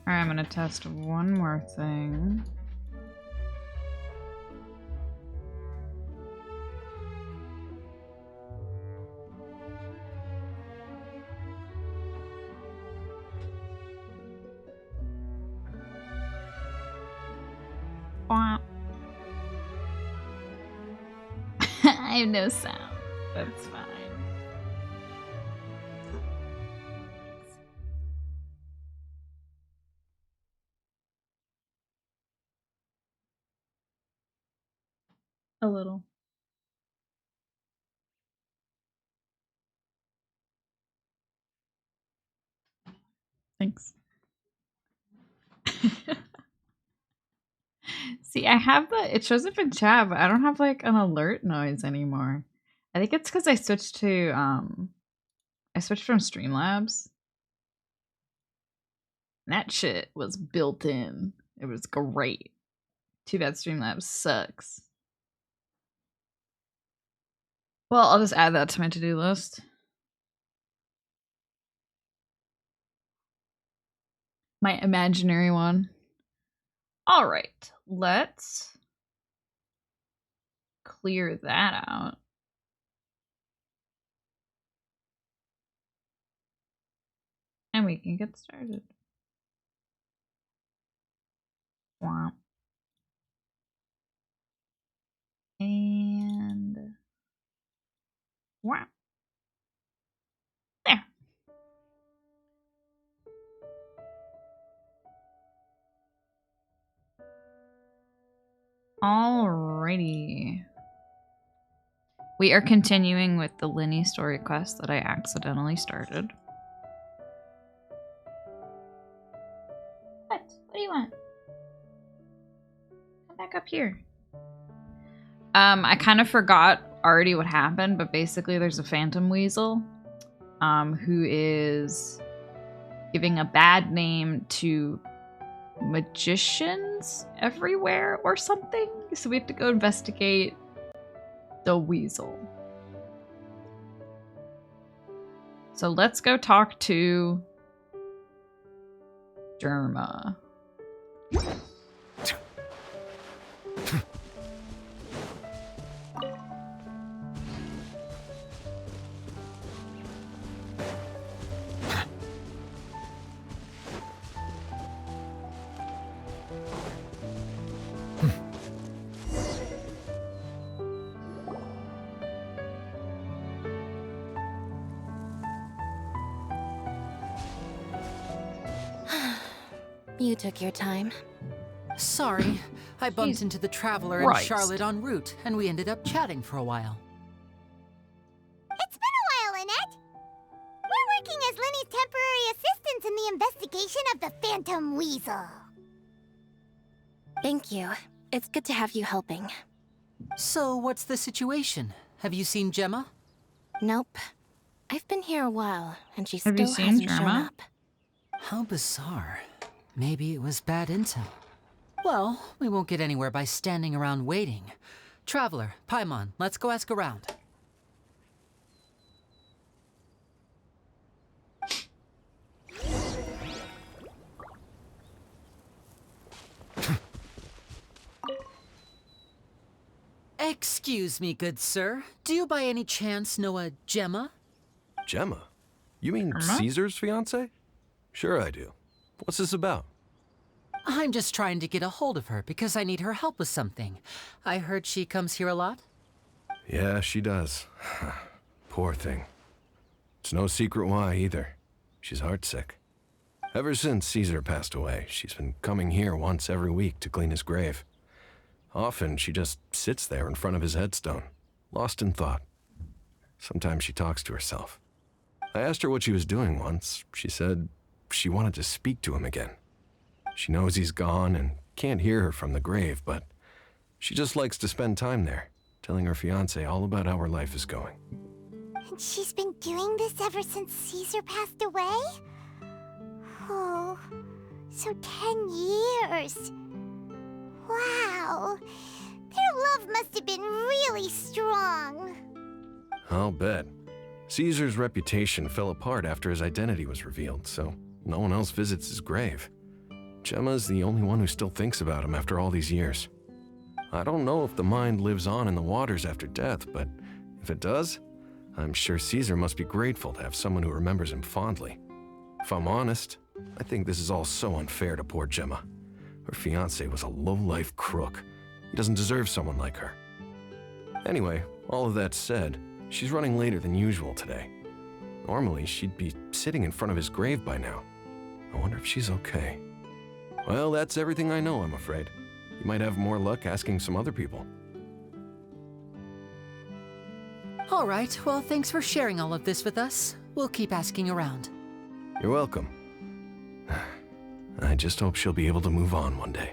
Alright, I'm gonna test one more thing. I have no sound. That's fine. A little. Thanks. See, I have it shows up in chat, but I don't have like an alert noise anymore. I think it's because I switched from Streamlabs. And that shit was built in. It was great. Too bad Streamlabs sucks. Well, I'll just add that to my to-do list. My imaginary one. All right, let's clear that out. And we can get started. Wow. And wow. There. Alrighty. We are continuing with the Linny story quest that I accidentally started. What? What do you want? Come back up here. I kind of forgot already what happened, but basically there's a phantom weasel who is giving a bad name to magicians everywhere or something. So we have to go investigate the weasel. So let's go talk to Derma. You took your time. Sorry, I bumped into the Traveler and Charlotte en route, and we ended up chatting for a while. It's been a while, Annette. We're working as Lenny's temporary assistants in the investigation of the Phantom Weasel. Thank you. It's good to have you helping. So, what's the situation? Have you seen Gemma? Nope. I've been here a while, and she still Have you seen hasn't shown Gemma? up. How bizarre. Maybe it was bad intel. Well, we won't get anywhere by standing around waiting. Traveler, Paimon, let's go ask around. Excuse me, good sir. Do you by any chance know a Gemma? Gemma? You mean Gemma? Caesar's fiance? Sure I do. What's this about? I'm just trying to get a hold of her because I need her help with something. I heard she comes here a lot. Yeah, she does. Poor thing. It's no secret why either. She's heartsick. Ever since Caesar passed away, she's been coming here once every week to clean his grave. Often she just sits there in front of his headstone, lost in thought. Sometimes she talks to herself. I asked her what she was doing once. She said she wanted to speak to him again. She knows he's gone and can't hear her from the grave, but she just likes to spend time there, telling her fiancé all about how her life is going. And she's been doing this ever since Caesar passed away? Oh, so 10 years. Wow. Their love must have been really strong. I'll bet. Caesar's reputation fell apart after his identity was revealed, so no one else visits his grave. Gemma's the only one who still thinks about him after all these years. I don't know if the mind lives on in the waters after death, but if it does, I'm sure Caesar must be grateful to have someone who remembers him fondly. If I'm honest, I think this is all so unfair to poor Gemma. Her fiancé was a low-life crook. He doesn't deserve someone like her. Anyway, all of that said, she's running later than usual today. Normally, she'd be sitting in front of his grave by now. I wonder if she's okay. Well, that's everything I know, I'm afraid. You might have more luck asking some other people. All right, well, thanks for sharing all of this with us. We'll keep asking around. You're welcome. I just hope she'll be able to move on one day.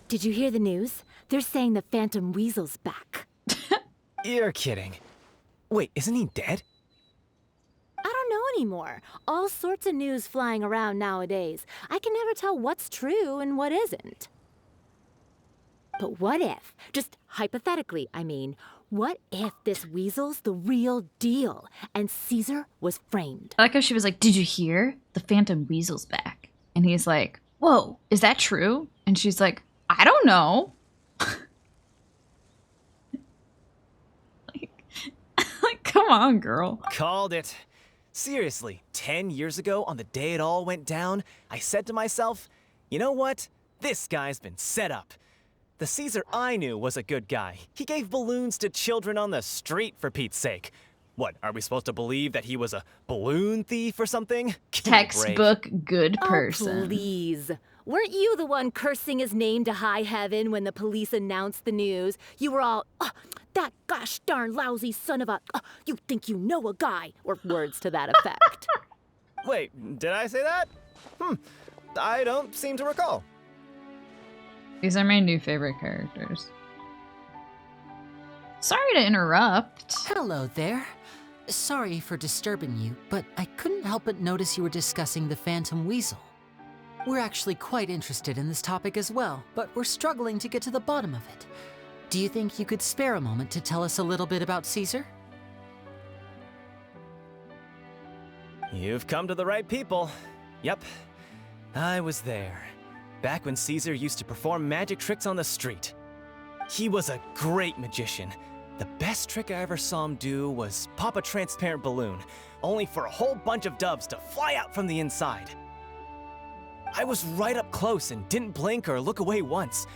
Did you hear the news? They're saying the Phantom Weasel's back. You're kidding. Wait, isn't he dead? I don't know anymore. All sorts of news flying around nowadays. I can never tell what's true and what isn't. But what if, just hypothetically, I mean, what if this weasel's the real deal and Caesar was framed? I like how she was like, "Did you hear? The Phantom Weasel's back." And he's like, "Whoa, is that true?" And she's like, "I don't know." like, come on, girl. Called it. Seriously, 10 years ago, on the day it all went down, I said to myself, you know what? This guy's been set up. The Caesar I knew was a good guy. He gave balloons to children on the street, for Pete's sake. What, are we supposed to believe that he was a balloon thief or something? Give me a break. Textbook good person. Oh, please. Weren't you the one cursing his name to high heaven when the police announced the news? You were all, "Oh, that gosh darn lousy son of a, you think you know a guy," or words to that effect. Wait, did I say that? I don't seem to recall. These are my new favorite characters. Sorry to interrupt. Hello there. Sorry for disturbing you, but I couldn't help but notice you were discussing the Phantom Weasel. We're actually quite interested in this topic as well, but we're struggling to get to the bottom of it. Do you think you could spare a moment to tell us a little bit about Caesar? You've come to the right people. Yep, I was there. Back when Caesar used to perform magic tricks on the street. He was a great magician. The best trick I ever saw him do was pop a transparent balloon, only for a whole bunch of doves to fly out from the inside. I was right up close and didn't blink or look away once.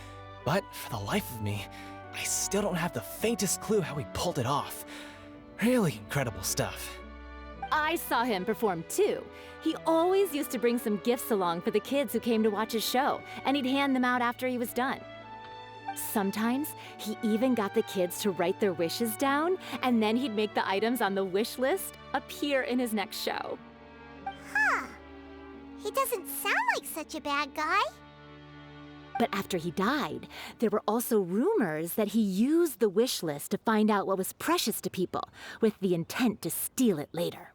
But for the life of me, I still don't have the faintest clue how he pulled it off. Really incredible stuff. I saw him perform too. He always used to bring some gifts along for the kids who came to watch his show, and he'd hand them out after he was done. Sometimes, he even got the kids to write their wishes down, and then he'd make the items on the wish list appear in his next show. Huh. He doesn't sound like such a bad guy. But after he died, there were also rumors that he used the wish list to find out what was precious to people, with the intent to steal it later.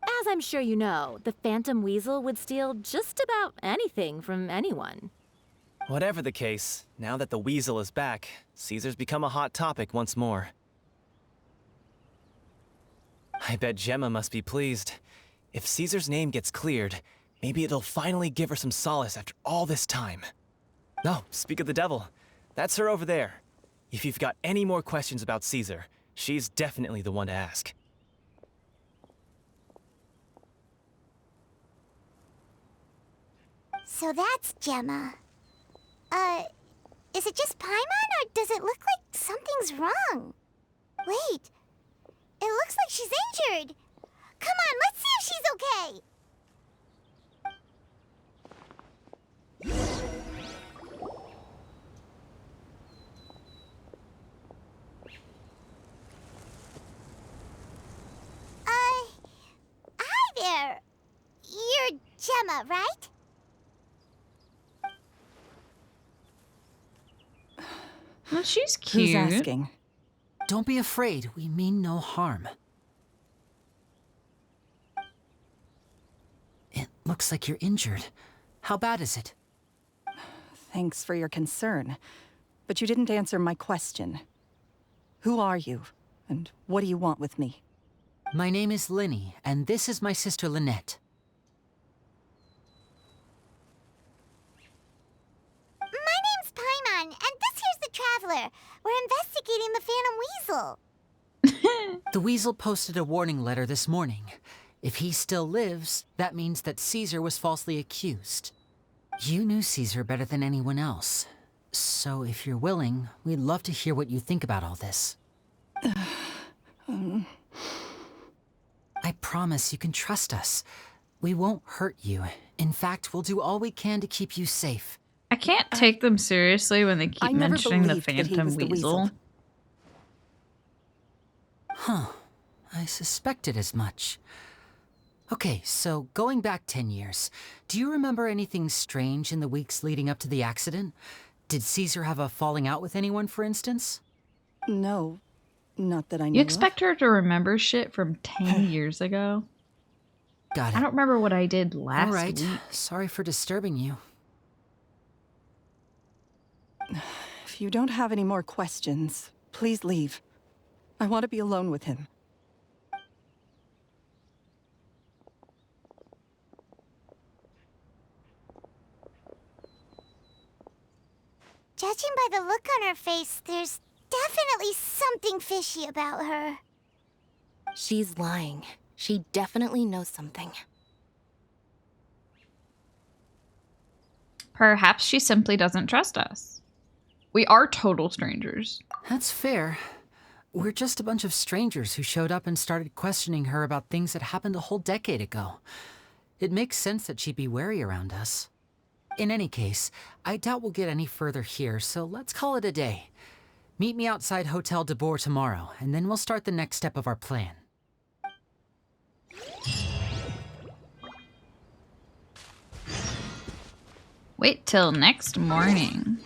As I'm sure you know, the Phantom Weasel would steal just about anything from anyone. Whatever the case, now that the Weasel is back, Caesar's become a hot topic once more. I bet Gemma must be pleased. If Caesar's name gets cleared, maybe it'll finally give her some solace after all this time. No, speak of the devil. That's her over there. If you've got any more questions about Caesar, she's definitely the one to ask. So that's Gemma. Is it just Paimon, or does it look like something's wrong? Wait, it looks like she's injured. Come on, let's see if she's okay. Hi there. You're Gemma, right? Well, she's cute. Who's asking? Don't be afraid, we mean no harm. It looks like you're injured. How bad is it? Thanks for your concern, but you didn't answer my question. Who are you, and what do you want with me? My name is Linny, and this is my sister Lynette. My name's Paimon, and this here's the Traveler. We're investigating the Phantom Weasel. The Weasel posted a warning letter this morning. If he still lives, that means that Caesar was falsely accused. You knew Caesar better than anyone else. So if you're willing, we'd love to hear what you think about all this. I promise you can trust us. We won't hurt you. In fact, we'll do all we can to keep you safe. I can't take them seriously when they keep I never mentioning the believed that he Phantom was the Weasel. Huh. I suspected as much. Okay, so going back 10 years, do you remember anything strange in the weeks leading up to the accident? Did Caesar have a falling out with anyone, for instance? No, not that I know You of. expect her to remember shit from 10 years ago? Got it. I don't remember what I did last All right. week. Sorry for disturbing you. If you don't have any more questions, please leave. I want to be alone with him. Judging by the look on her face, there's definitely something fishy about her. She's lying. She definitely knows something. Perhaps she simply doesn't trust us. We are total strangers. That's fair. We're just a bunch of strangers who showed up and started questioning her about things that happened a whole decade ago. It makes sense that she'd be wary around us. In any case, I doubt we'll get any further here, so let's call it a day. Meet me outside Hotel de Boer tomorrow, and then we'll start the next step of our plan. Wait till next morning.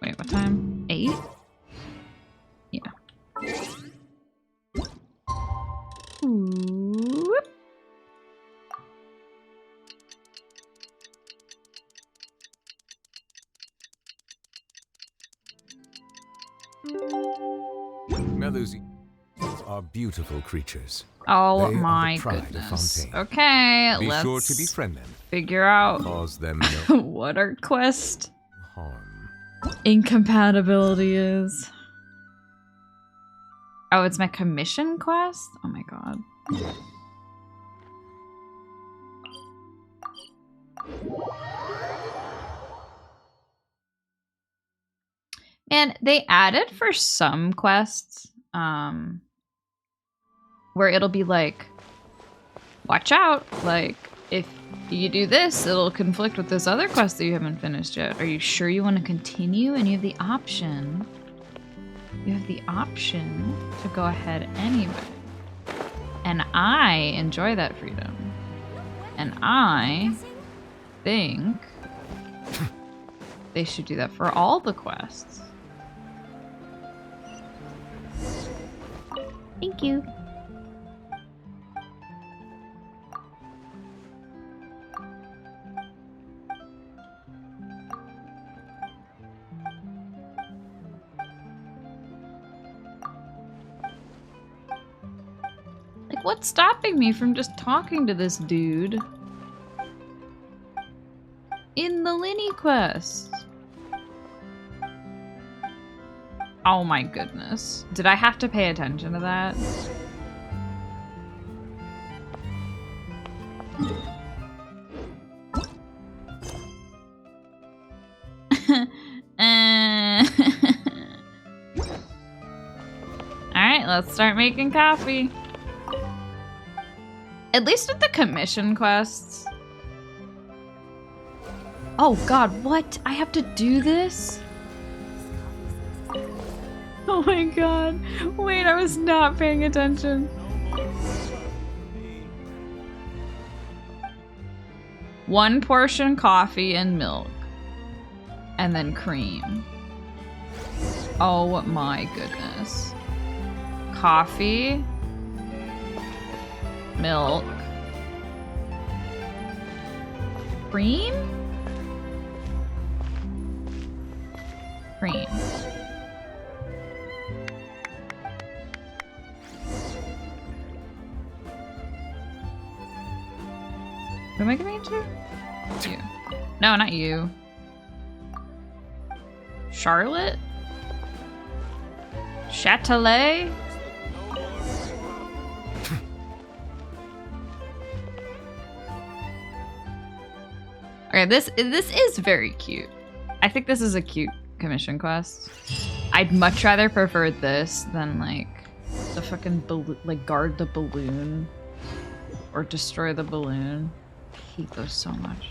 Wait, what time? 8? Yeah. Whoop. Melusi are beautiful creatures. Oh They are my the pride of goodness. Fontaine. Okay, Be let's sure to befriend them. figure out Cause them no what our quest harm. incompatibility is. Oh, it's my commission quest? Oh my god. And they added for some quests, where it'll be like, watch out, like, if you do this, it'll conflict with this other quest that you haven't finished yet. Are you sure you want to continue? And you have the option. You have the option to go ahead anyway. And I enjoy that freedom. And I think they should do that for all the quests. Thank you. Like, what's stopping me from just talking to this dude in the Linny quest? Oh my goodness. Did I have to pay attention to that? Alright, let's start making coffee. At least with the commission quests. Oh god, what? I have to do this? Oh my god. Wait, I was not paying attention. One portion coffee and milk. And then cream. Oh my goodness. Coffee. Milk. Cream? Cream. Who am I giving it to? You. No, not you. Charlotte? Chatelet? Okay, this is very cute. I think this is a cute commission quest. I'd much rather prefer this than like the fucking like guard the balloon or destroy the balloon. I hate those so much.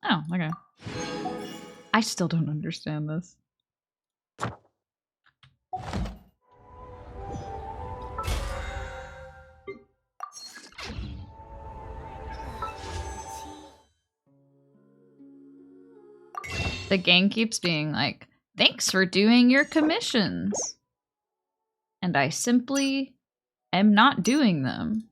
Oh, okay. I still don't understand this. The gang keeps being like, thanks for doing your commissions. And I simply am not doing them.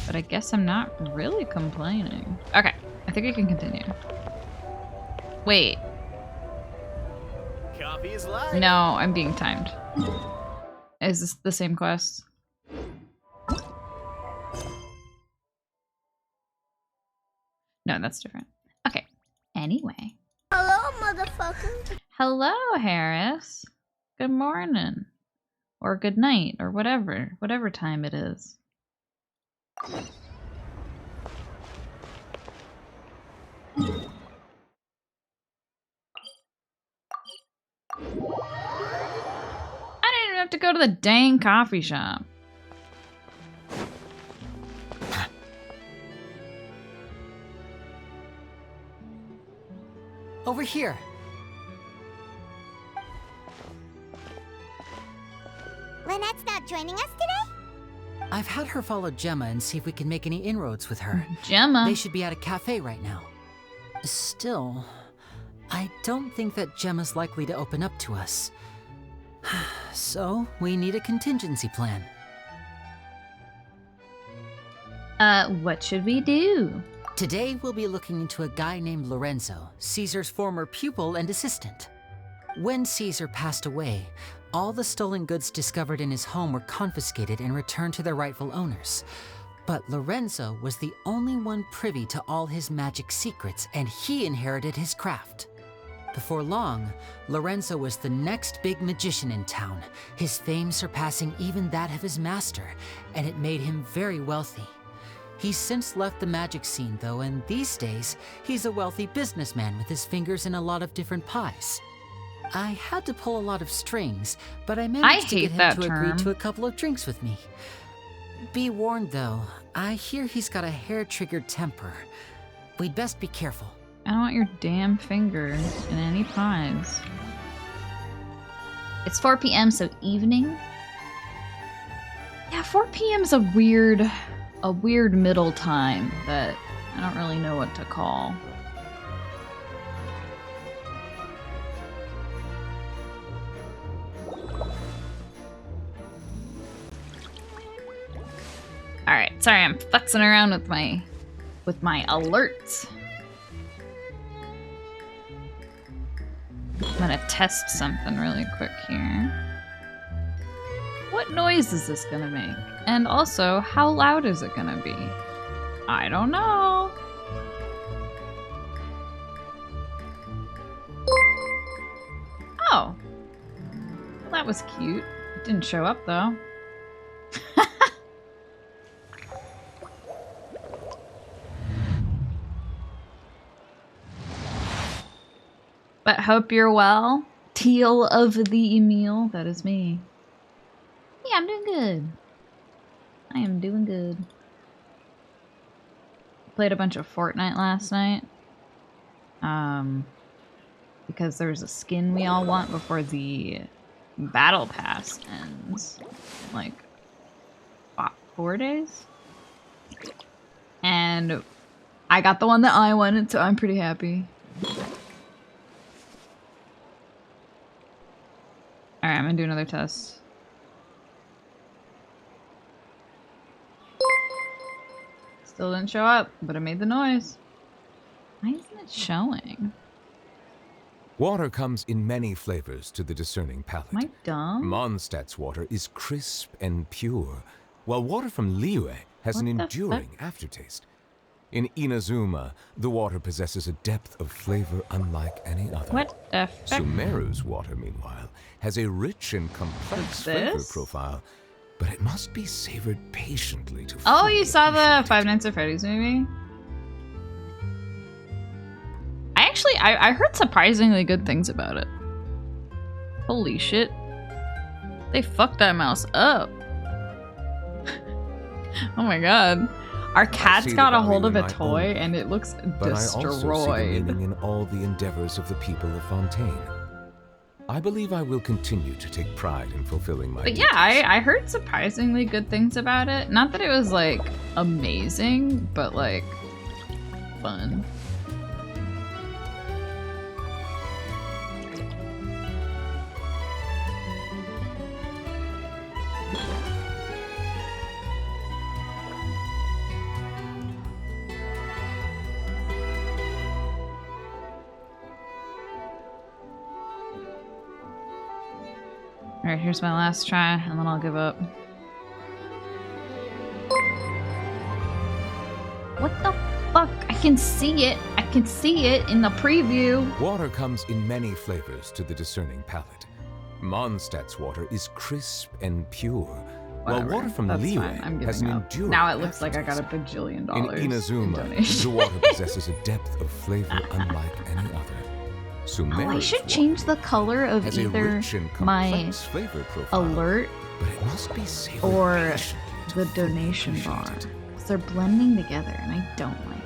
But I guess I'm not really complaining. Okay, I think I can continue. Wait. Copy is live. No, I'm being timed. Is this the same quest? No, that's different. Okay. Anyway. Hello, motherfucker. Hello, Harris. Good morning. Or good night, or whatever. Whatever time it is. I didn't even have to go to the dang coffee shop. Over here. Lynette's not joining us today? I've had her follow Gemma and see if we can make any inroads with her. Gemma? They should be at a cafe right now. Still, I don't think that Gemma's likely to open up to us. So, we need a contingency plan. What should we do? Today, we'll be looking into a guy named Lorenzo, Caesar's former pupil and assistant. When Caesar passed away, all the stolen goods discovered in his home were confiscated and returned to their rightful owners. But Lorenzo was the only one privy to all his magic secrets, and he inherited his craft. Before long, Lorenzo was the next big magician in town, his fame surpassing even that of his master, and it made him very wealthy. He's since left the magic scene though, and these days, he's a wealthy businessman with his fingers in a lot of different pies. I had to pull a lot of strings, but I managed to get him to agree to a couple of drinks with me. Be warned though, I hear he's got a hair-triggered temper. We'd best be careful. I don't want your damn finger in any pies. It's 4 p.m., so evening? Yeah, 4 p.m. is a weird middle time that I don't really know what to call. Alright, sorry, I'm futzing around with my alerts. I'm gonna test something really quick here. What noise is this gonna make? And also, how loud is it gonna be? I don't know. Oh. Well, that was cute. It didn't show up though. But hope you're well. Teal of the Emil. That is me. Yeah, I'm doing good. I am doing good. Played a bunch of Fortnite last night. Because there's a skin we all want before the battle pass ends. Like, 4 days? And I got the one that I wanted, so I'm pretty happy. Alright, I'm gonna do another test. Still didn't show up, but it made the noise. Why isn't it showing? Water comes in many flavors to the discerning palate. Am I dumb? Mondstadt's water is crisp and pure, while water from Liyue has an What the enduring aftertaste. In Inazuma, the water possesses a depth of flavor unlike any other. What the fuck? Sumeru's water, meanwhile, has a rich and complex What's flavor this? profile, but it must be savored patiently to Oh, fully you saw the appreciate Five it. Nights at Freddy's movie? I heard surprisingly good things about it. Holy shit. They fucked that mouse up. Oh my god. Our cat's see got the a hold value of in a my toy own and it looks But I also see the destroyed. meaning in all the endeavors of the people of Fontaine. I believe I will continue to take pride in fulfilling my But yeah, I heard surprisingly good things about it. Not that it was like amazing, but like fun. Alright, here's my last try, and then I'll give up. What the fuck? I can see it. I can see it in the preview. Water comes in many flavors to the discerning palate. Mondstadt's water is crisp and pure, while Whatever. water from That's fine. I'm Liyue has an giving up. enduring Now it looks like I got a aftertaste. bajillion In dollars in Inazuma, donations. the water possesses a depth of flavor unlike any other. Oh, I Sumeru's should water change the color of has a either rich and my complex flavor profile, alert but it must be savored or patiently to the fully donation appreciate bar. it. Because they're blending together and I don't like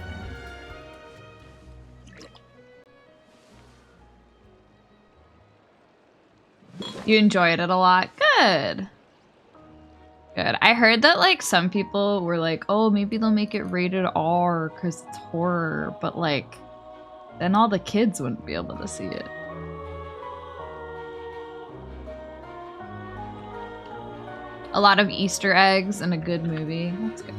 it. You enjoyed it a lot? Good. Good. I heard that like some people were like, oh, maybe they'll make it rated R because it's horror, but like then all the kids wouldn't be able to see it. A lot of Easter eggs and a good movie. That's good.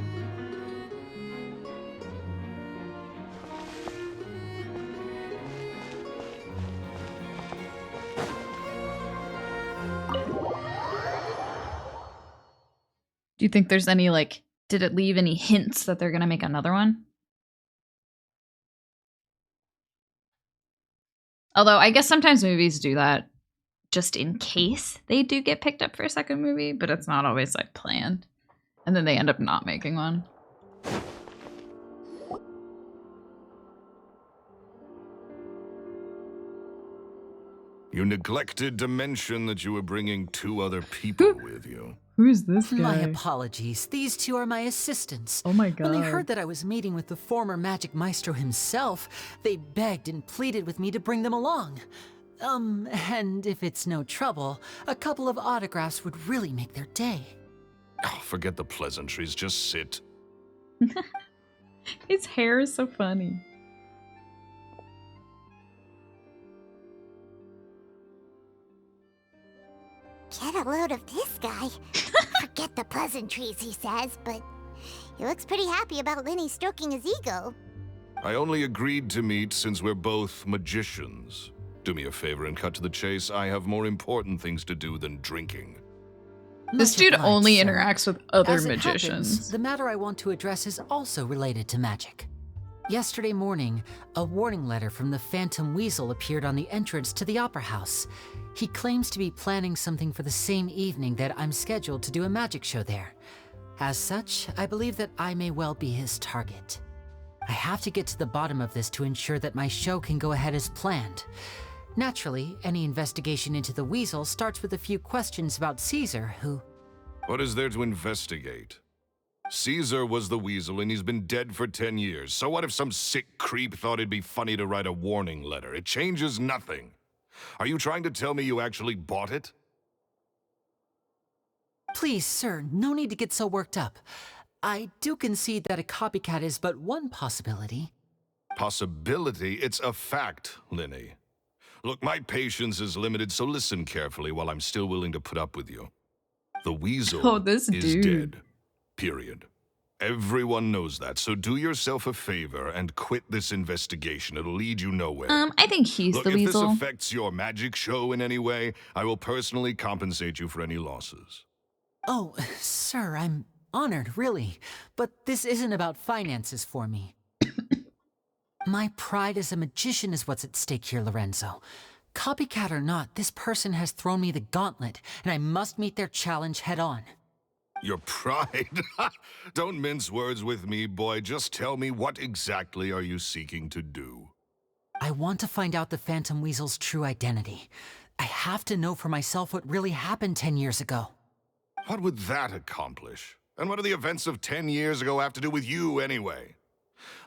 Do you think there's any like, did it leave any hints that they're gonna make another one? Although I guess sometimes movies do that just in case they do get picked up for a second movie, but it's not always like planned. And then they end up not making one. You neglected to mention that you were bringing 2 other people with you. Who's this guy? My apologies. These two are my assistants. Oh my When they god. heard that I was meeting with the former magic maestro himself, they begged and pleaded with me to bring them along. And if it's no trouble, a couple of autographs would really make their day. Oh, forget the pleasantries, just sit. His hair is so funny. Get a load of this guy. Forget the pleasantries, he says, but he looks pretty happy about Lenny stroking his ego. I only agreed to meet since we're both magicians. Do me a favor and cut to the chase. I have more important things to do than drinking. This Much dude obliged, only sir. interacts with other As it magicians. happens, the matter I want to address is also related to magic. Yesterday morning, a warning letter from the Phantom Weasel appeared on the entrance to the Opera House. He claims to be planning something for the same evening that I'm scheduled to do a magic show there. As such, I believe that I may well be his target. I have to get to the bottom of this to ensure that my show can go ahead as planned. Naturally, any investigation into the Weasel starts with a few questions about Caesar, who... What is there to investigate? Caesar was the Weasel and he's been dead for 10 years. So what if some sick creep thought it'd be funny to write a warning letter? It changes nothing. Are you trying to tell me you actually bought it? Please, sir, no need to get so worked up. I do concede that a copycat is but one possibility. Possibility? It's a fact, Linny. Look, my patience is limited, so listen carefully while I'm still willing to put up with you. The Weasel Oh, this is dude. dead. Period. Everyone knows that, so do yourself a favor and quit this investigation. It'll lead you nowhere. I think he's Look, the if weasel. this affects your magic show in any way, I will personally compensate you for any losses. Oh, sir, I'm honored, really. But this isn't about finances for me. My pride as a magician is what's at stake here, Lorenzo. Copycat or not, this person has thrown me the gauntlet, and I must meet their challenge head on. Your pride? Don't mince words with me, boy. Just tell me, what exactly are you seeking to do? I want to find out the Phantom Weasel's true identity. I have to know for myself what really happened 10 years ago. What would that accomplish? And what do the events of 10 years ago have to do with you, anyway?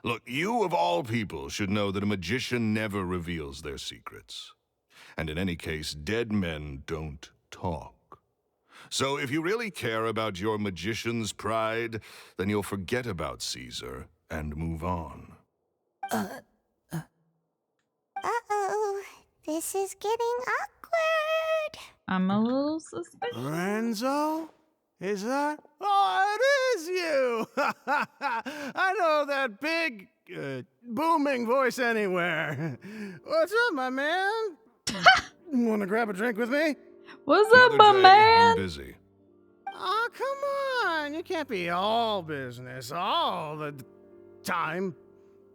Look, you of all people should know that a magician never reveals their secrets. And in any case, dead men don't talk. So if you really care about your magician's pride, then you'll forget about Caesar and move on. Uh-oh. This is getting awkward. I'm a little suspicious. Lorenzo? Is that? Oh, it is you! I know that big, booming voice anywhere. What's up, my man? Want to grab a drink with me? What's up, my Another day, man? I'm busy. Oh, come on. You can't be all business all the time.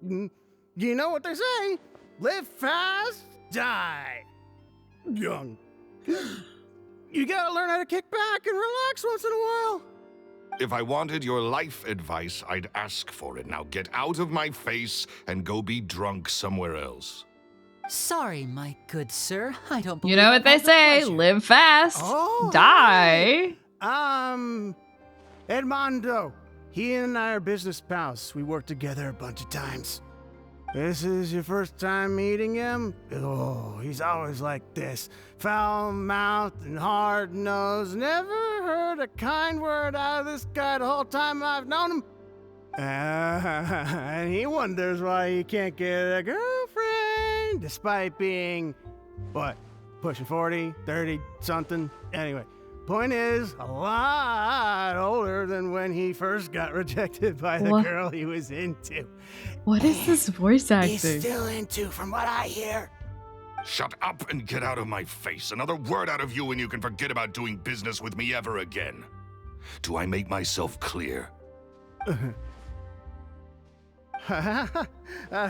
You know what they say? Live fast, die young. You gotta learn how to kick back and relax once in a while. If I wanted your life advice, I'd ask for it. Now get out of my face and go be drunk somewhere else. Sorry, my good sir. I don't believe You know what they I've had the say, pleasure. live fast, Oh, die. Edmondo. He and I are business pals. We worked together a bunch of times. This is your first time meeting him? Oh, he's always like this. Foul-mouthed and hard-nosed. Never heard a kind word out of this guy the whole time I've known him. And he wonders why he can't get a girlfriend, despite being, what, pushing 40, 30, something? Anyway, point is, a lot older than when he first got rejected by the What? girl he was into. What is this voice He's acting? still into, from what I hear. Shut up and get out of my face. Another word out of you and you can forget about doing business with me ever again. Do I make myself clear?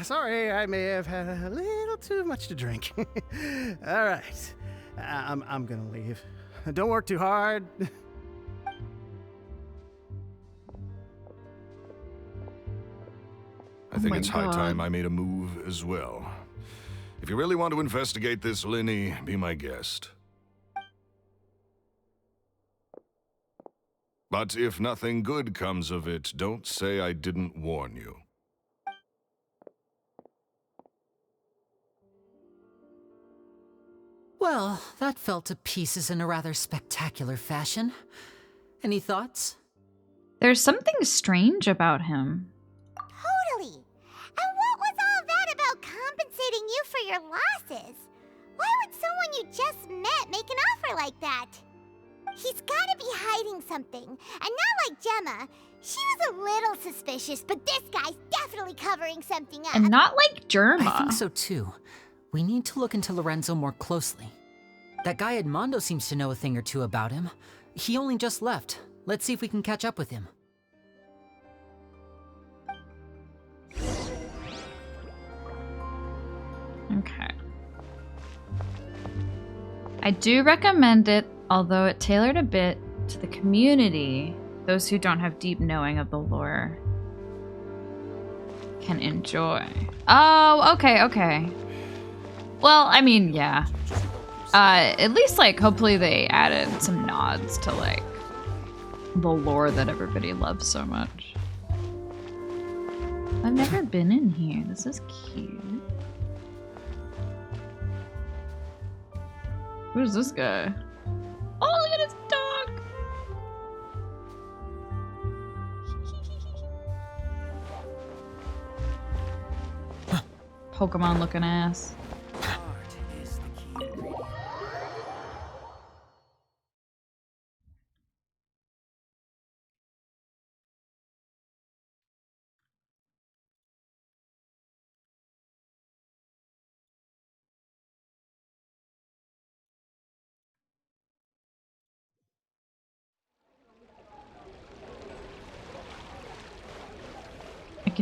Sorry, I may have had a little too much to drink. All right, I'm gonna leave. Don't work too hard. I think my it's high God. time I made a move as well. If you really want to investigate this, Linny, be my guest. But if nothing good comes of it, don't say I didn't warn you. Well, that fell to pieces in a rather spectacular fashion. Any thoughts? There's something strange about him. Totally. And what was all that about compensating you for your losses? Why would someone you just met make an offer like that? He's gotta be hiding something. And not like Gemma. She was a little suspicious, but this guy's definitely covering something up. And not like Germa. I think so too. We need to look into Lorenzo more closely. That guy Edmondo seems to know a thing or two about him. He only just left. Let's see if we can catch up with him. Okay. I do recommend it, although it tailored a bit to the community. Those who don't have deep knowing of the lore can enjoy. Oh, okay, okay. Well, I mean, yeah. At least, like, hopefully they added some nods to, like, the lore that everybody loves so much. I've never been in here. This is cute. Who's this guy? Oh, look at his dog! Pokemon looking ass.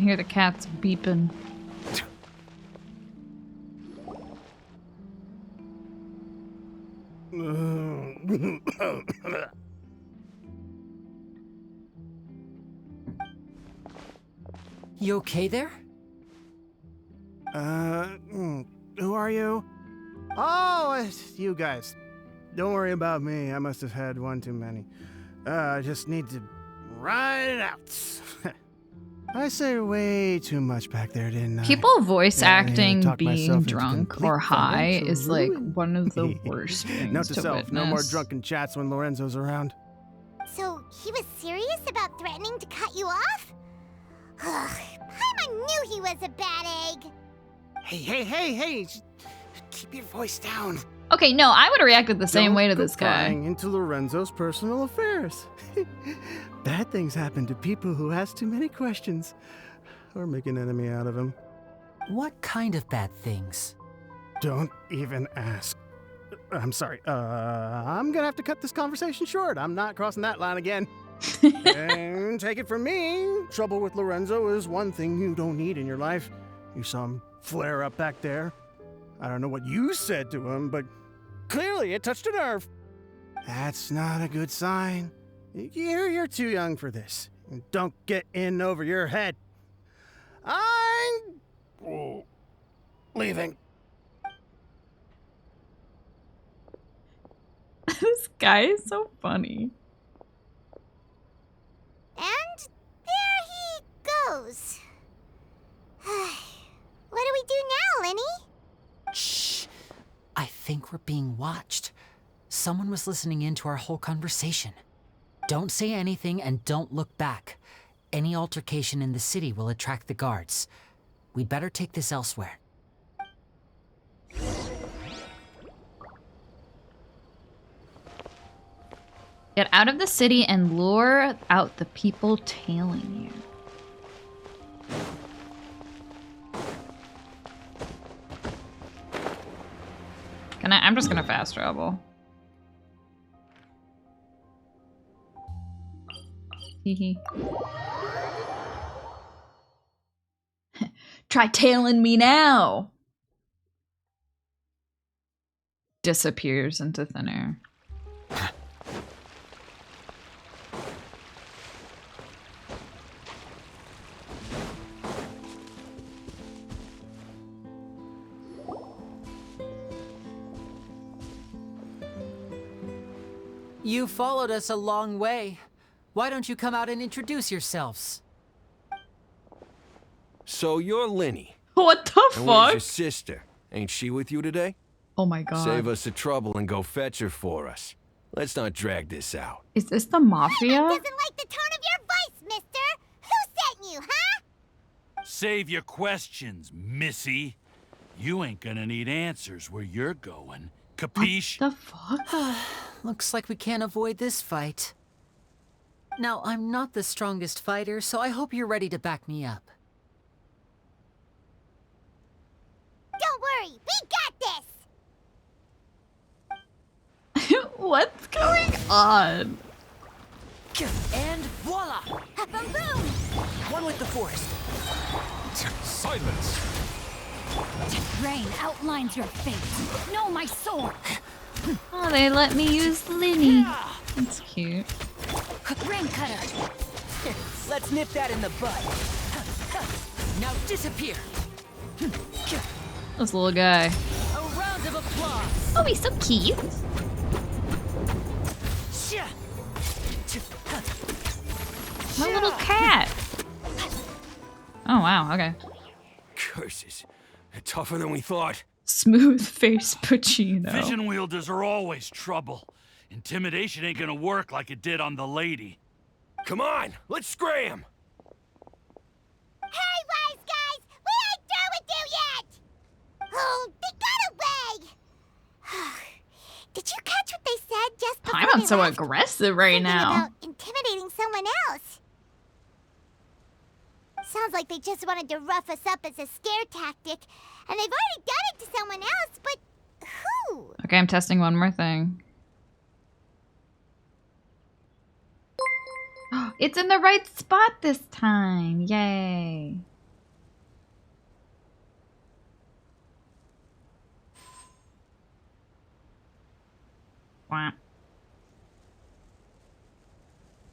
can hear the cats beeping. You okay there? Who are you? Oh, it's you guys. Don't worry about me. I must have had one too many. I just need to ride it out. I say way too much back there, didn't I? People voice Yeah, I acting talked myself being into drunk complete or high financial is like ruin. one of the worst things Note to self, witness. no more drunken chats when Lorenzo's around. So he was serious about threatening to cut you off? Ugh, Paimon knew he was a bad egg. Hey! Keep your voice down. Okay, no, I would have reacted the same Don't way to go this guy. prying into Lorenzo's personal affairs. Bad things happen to people who ask too many questions or make an enemy out of him. What kind of bad things? Don't even ask. I'm sorry. I'm gonna have to cut this conversation short. I'm not crossing that line again. And take it from me, trouble with Lorenzo is one thing you don't need in your life. You saw him flare up back there. I don't know what you said to him, but clearly it touched a nerve. That's not a good sign. You're too young for this. Don't get in over your head. I'm leaving. This guy is so funny. And there he goes. What do we do now, Lenny? Shh! I think we're being watched. Someone was listening in to our whole conversation. Don't say anything and don't look back. Any altercation in the city will attract the guards. We'd better take this elsewhere. Get out of the city and lure out the people tailing you. I'm just gonna fast travel. Hehe. Try tailing me now. Disappears into thin air. You followed us a long way. Why don't you come out and introduce yourselves? So you're Lenny. What the And where's your fuck? sister? Ain't she with you today? Oh my god. Save us the trouble and go fetch her for us. Let's not drag this out. Is this the mafia? Doesn't like the tone of your voice, mister. Who sent you, huh? Save your questions, missy. You ain't gonna need answers where you're going. Capiche? What the fuck? Looks like we can't avoid this fight. Now, I'm not the strongest fighter, so I hope you're ready to back me up. Don't worry, we got this. What's going on? And voila! Boom, boom. One with the force. Silence! Rain outlines your fate. Know my sword. Oh, they let me use Lenny. That's cute. Rain cutter. Let's nip that in the bud. Now disappear. This little guy. A round of applause. Oh, he's so cute. My little cat. Oh, wow. Okay. Curses. They're tougher than we thought. Smooth face Pacino. Vision wielders are always trouble. Intimidation ain't gonna work like it did on the lady. Come on, let's scram! Hey, wise guys, we ain't through with you yet. Oh, they got away. Did you catch what they said just before Paimon's they so left? aggressive right Something now. about intimidating someone else. Sounds like they just wanted to rough us up as a scare tactic, and they've already done it to someone else, but who? Okay, I'm testing one more thing. It's in the right spot this time. Yay.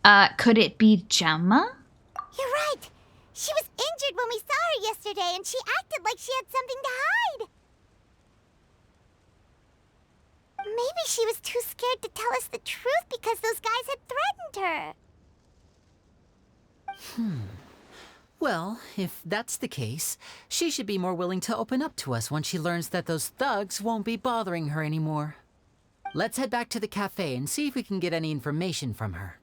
Quack. Could it be Gemma? You're right. She was injured when we saw her yesterday, and she acted like she had something to hide. Maybe she was too scared to tell us the truth because those guys had threatened her. Well, if that's the case, she should be more willing to open up to us once she learns that those thugs won't be bothering her anymore. Let's head back to the cafe and see if we can get any information from her.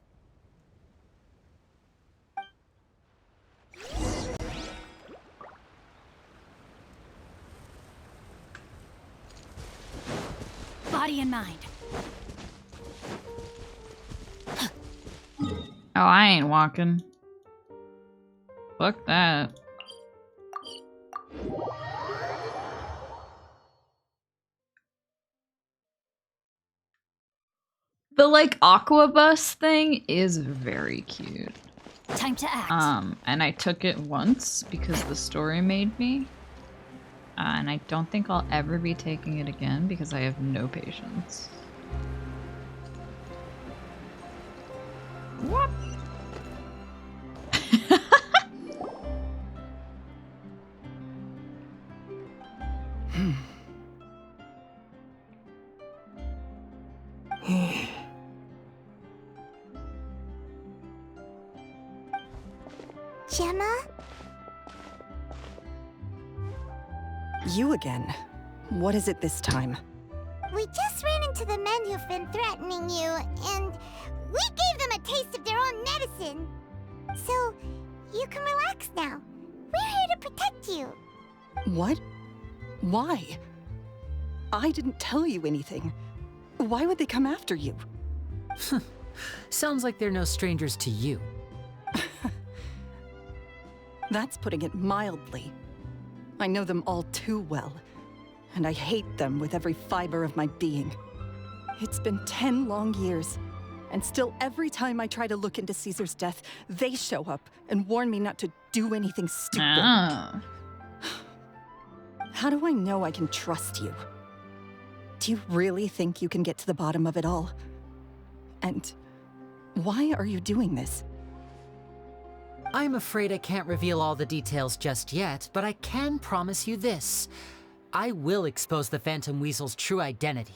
Body and mind. Oh, I ain't walking. Fuck that. The like aqua bus thing is very cute. Time to act. And I took it once because the story made me. And I don't think I'll ever be taking it again because I have no patience. What? Gemma? You again. What is it this time? We just ran into the men who've been threatening you, and we gave them a taste of their own medicine. So, you can relax now. We're here to protect you. What? Why? I didn't tell you anything. Why would they come after you? Sounds like they're no strangers to you. That's putting it mildly. I know them all too well, and I hate them with every fiber of my being. It's been 10 long years, and still every time I try to look into Caesar's death, they show up and warn me not to do anything stupid. Oh. How do I know I can trust you? Do you really think you can get to the bottom of it all? And why are you doing this? I'm afraid I can't reveal all the details just yet, but I can promise you this. I will expose the Phantom Weasel's true identity.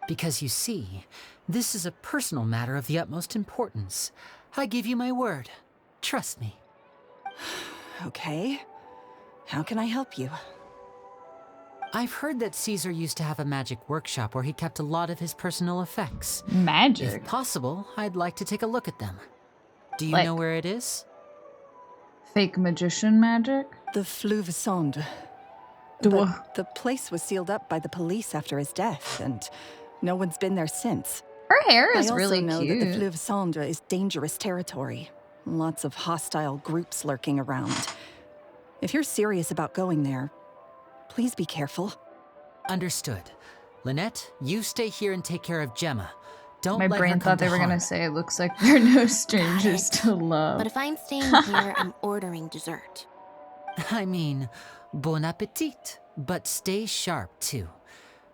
Because you see, this is a personal matter of the utmost importance. I give you my word. Trust me. Okay. How can I help you? I've heard that Caesar used to have a magic workshop where he kept a lot of his personal effects. Magic? If possible, I'd like to take a look at them. Do you Like know where it is? Fake magician magic? The Fleuve Sonde. Duh. But the place was sealed up by the police after his death, and no one's been there since. Her hair is I also really know cute. that the Fleuve Sonde is dangerous territory. Lots of hostile groups lurking around. If you're serious about going there, please be careful. Understood. Lynette, you stay here and take care of Gemma. Don't My let brain her thought they were harm. gonna say it looks like they're no strangers to love. But if I'm staying here, I'm ordering dessert. I mean, bon appetit. But stay sharp, too.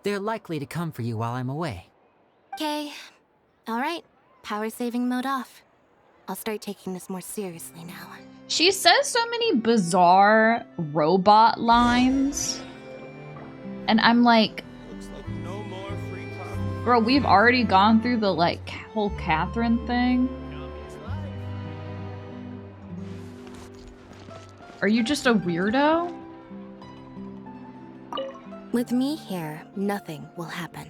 They're likely to come for you while I'm away. Okay. All right. Power saving mode off. I'll start taking this more seriously now. She says so many bizarre robot lines. And I'm like, girl, we've already gone through the like whole Catherine thing. Are you just a weirdo? With me here, nothing will happen.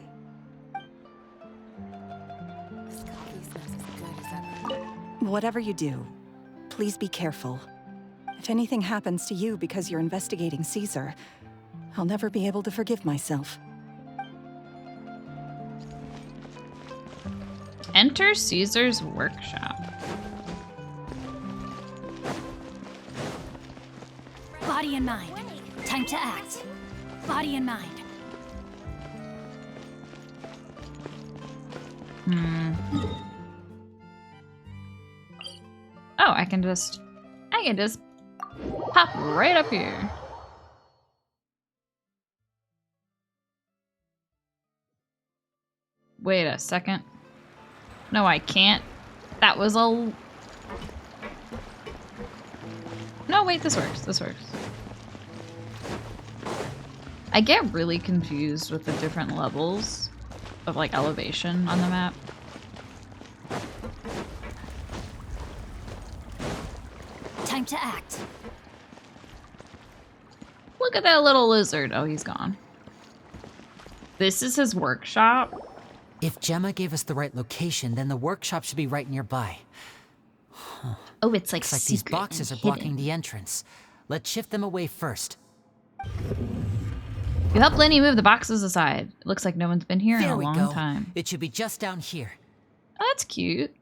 This coffee smells as good as ever. Whatever you do, please be careful. If anything happens to you because you're investigating Caesar, I'll never be able to forgive myself. Enter Caesar's workshop. Body and mind. Time to act. Body and mind. Oh, I can just pop right up here. Wait a second. No, I can't. That was a... No, wait, this works. This works. I get really confused with the different levels of, like, elevation on the map. Time to act. Look at that little lizard. Oh, he's gone. This is his workshop. If Gemma gave us the right location, then the workshop should be right nearby. Oh, it's like Looks like these boxes are blocking the entrance. Let's shift them away first. You help Lenny move the boxes aside. It looks like no one's been here in There a we long go. time. It should be just down here. Oh, that's cute.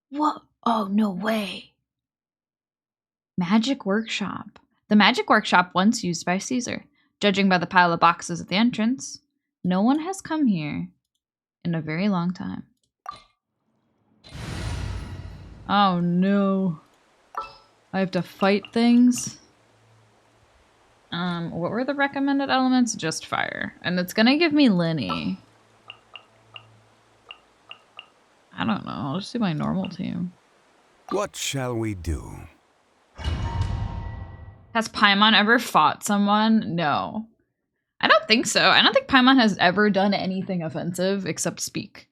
What? Oh, no way. Magic Workshop. The Magic Workshop once used by Caesar. Judging by the pile of boxes at the entrance, no one has come here in a very long time. Oh no. I have to fight things. What were the recommended elements? Just fire. And it's gonna give me Lenny. I don't know. I'll just do my normal team. What shall we do? Has Paimon ever fought someone? No. I don't think so. I don't think Paimon has ever done anything offensive except speak.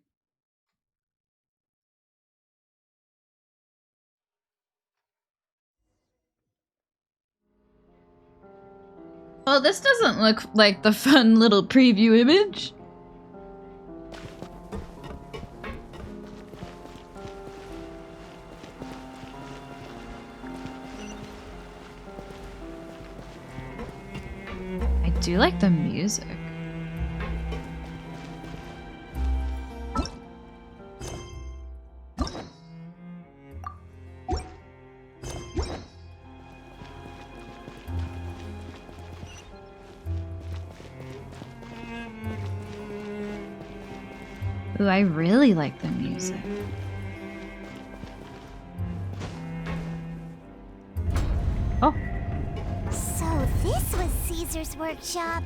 Oh, this doesn't look like the fun little preview image. I do like the music. Ooh, I really like the music. Oh. So this was Caesar's workshop.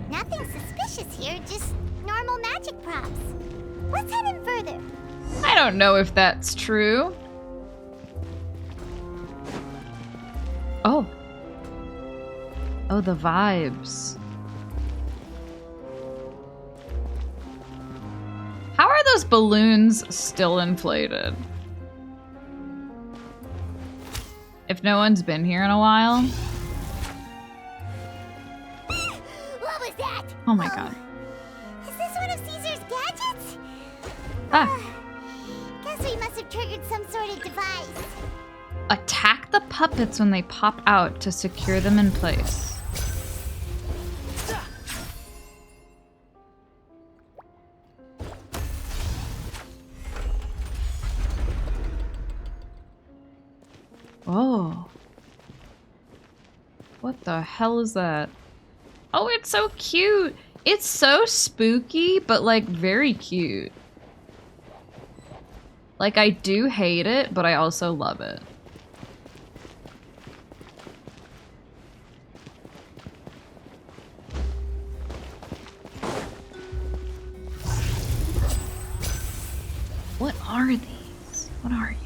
Nothing suspicious here, just normal magic props. Let's head in further. I don't know if that's true. Oh. Oh, the vibes. How are those balloons still inflated? If no one's been here in a while. What was that? Oh my god. Is this one of Caesar's gadgets? Ah. Guess we must have triggered some sort of device. Attack the puppets when they pop out to secure them in place. Oh. What the hell is that? Oh, it's so cute. It's so spooky, but like very cute. Like I do hate it, but I also love it. What are these? What are you?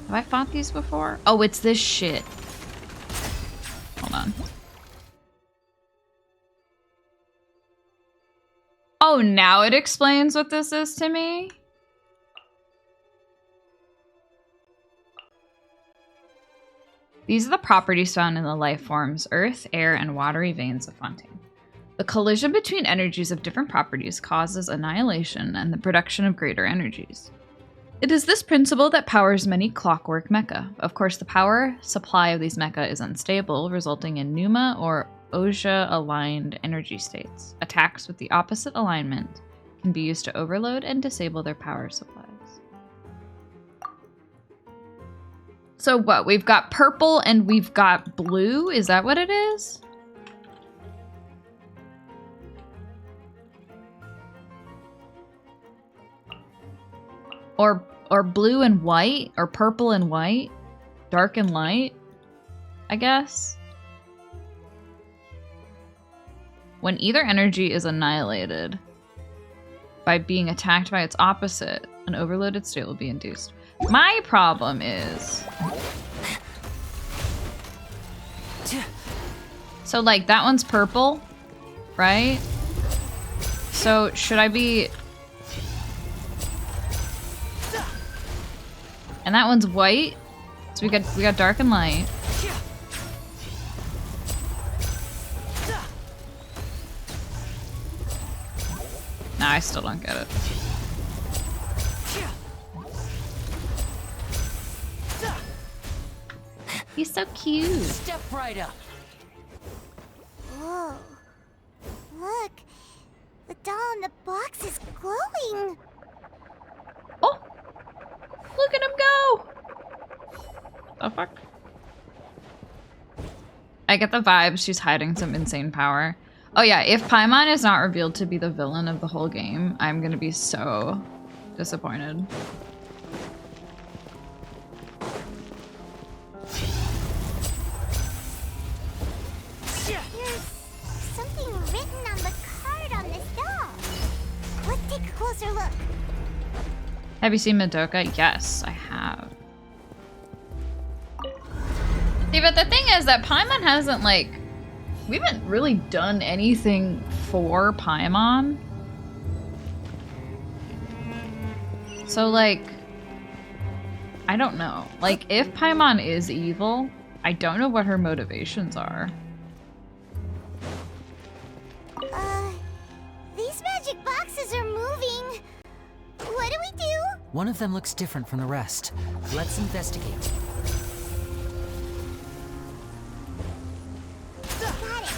Have I fought these before? Oh, it's this shit. Hold on. Oh, now it explains what this is to me? These are the properties found in the life forms, earth, air, and watery veins of Fontaine. The collision between energies of different properties causes annihilation and the production of greater energies. It is this principle that powers many clockwork mecha. Of course, the power supply of these mecha is unstable, resulting in Numa or Oja-aligned energy states. Attacks with the opposite alignment can be used to overload and disable their power supplies. So what? We've got purple and we've got blue? Is that what it is? Or blue and white? Or purple and white? Dark and light? I guess. When either energy is annihilated by being attacked by its opposite, an overloaded state will be induced. My problem is... So, like, that one's purple, right? So, should I be... And that one's white. So we got dark and light. Nah, I still don't get it. He's so cute. Step right up. Whoa. Look. The doll in the box is glowing. Oh! Look at him go! The fuck? I get the vibe she's hiding some insane power. Oh yeah, if Paimon is not revealed to be the villain of the whole game, I'm gonna be so disappointed. There's something written on the card on this doll. Let's take a closer look. Have you seen Madoka? Yes, I have. See, but the thing is that Paimon hasn't, like... We haven't really done anything for Paimon. So, like... I don't know. Like, if Paimon is evil, I don't know what her motivations are. These magic boxes are moving. What do we do? One of them looks different from the rest. Let's investigate. Got it.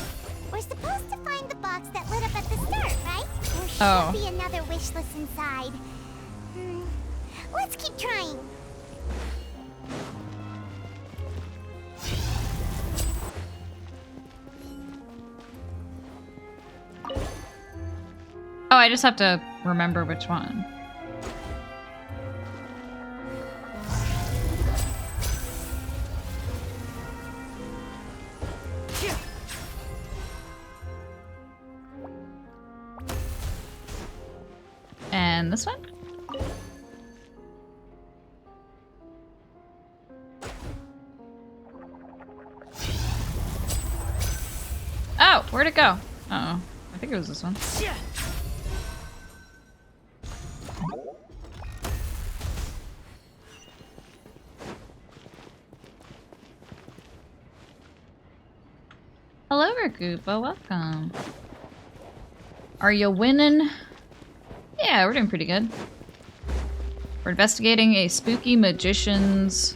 We're supposed to find the box that lit up at the start, right? There should Oh. be another wish list inside. Let's keep trying. Oh, I just have to remember which one. And this one? Oh, where'd it go? Uh-oh. I think it was this one. Hello, Rakupa. Welcome. Are you winning? Yeah, we're doing pretty good. We're investigating a spooky magician's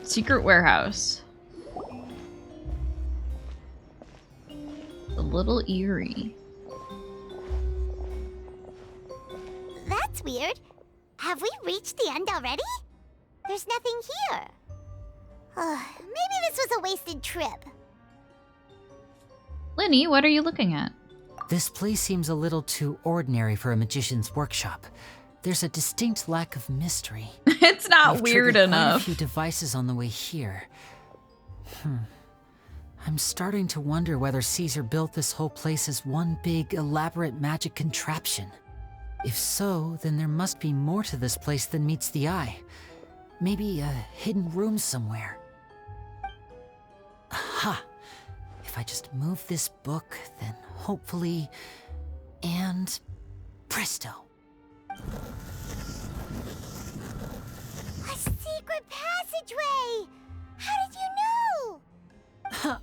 secret warehouse. A little eerie. That's weird. Have we reached the end already? There's nothing here. Maybe this was a wasted trip. Linny, what are you looking at? This place seems a little too ordinary for a magician's workshop. There's a distinct lack of mystery. It's not We've weird triggered quite enough. a few devices on the way here. I'm starting to wonder whether Caesar built this whole place as one big, elaborate magic contraption. If so, then there must be more to this place than meets the eye. Maybe a hidden room somewhere. Aha! If I just move this book, then hopefully... And... presto! A secret passageway! How did you know?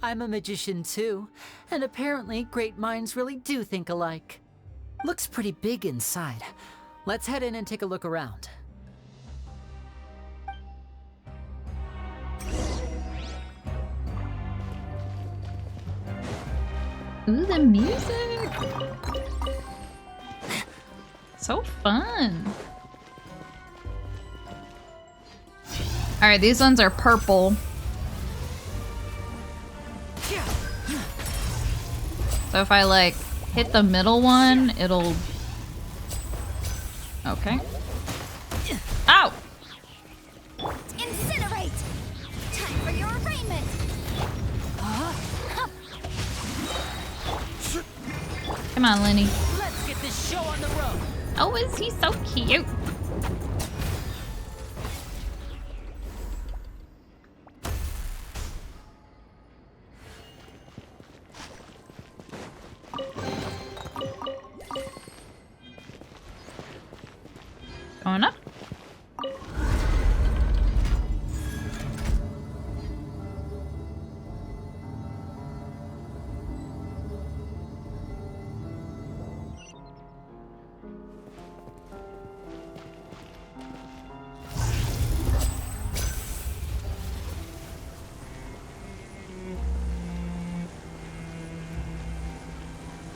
I'm a magician too, and apparently great minds really do think alike. Looks pretty big inside. Let's head in and take a look around. Ooh, the music! So fun! Alright, these ones are purple. So if I, like, hit the middle one, it'll... Okay. Ow! Incinerate! Time for your arraignment! Come on, Lenny. Let's get this show on the road. Oh, is he so cute? Going up.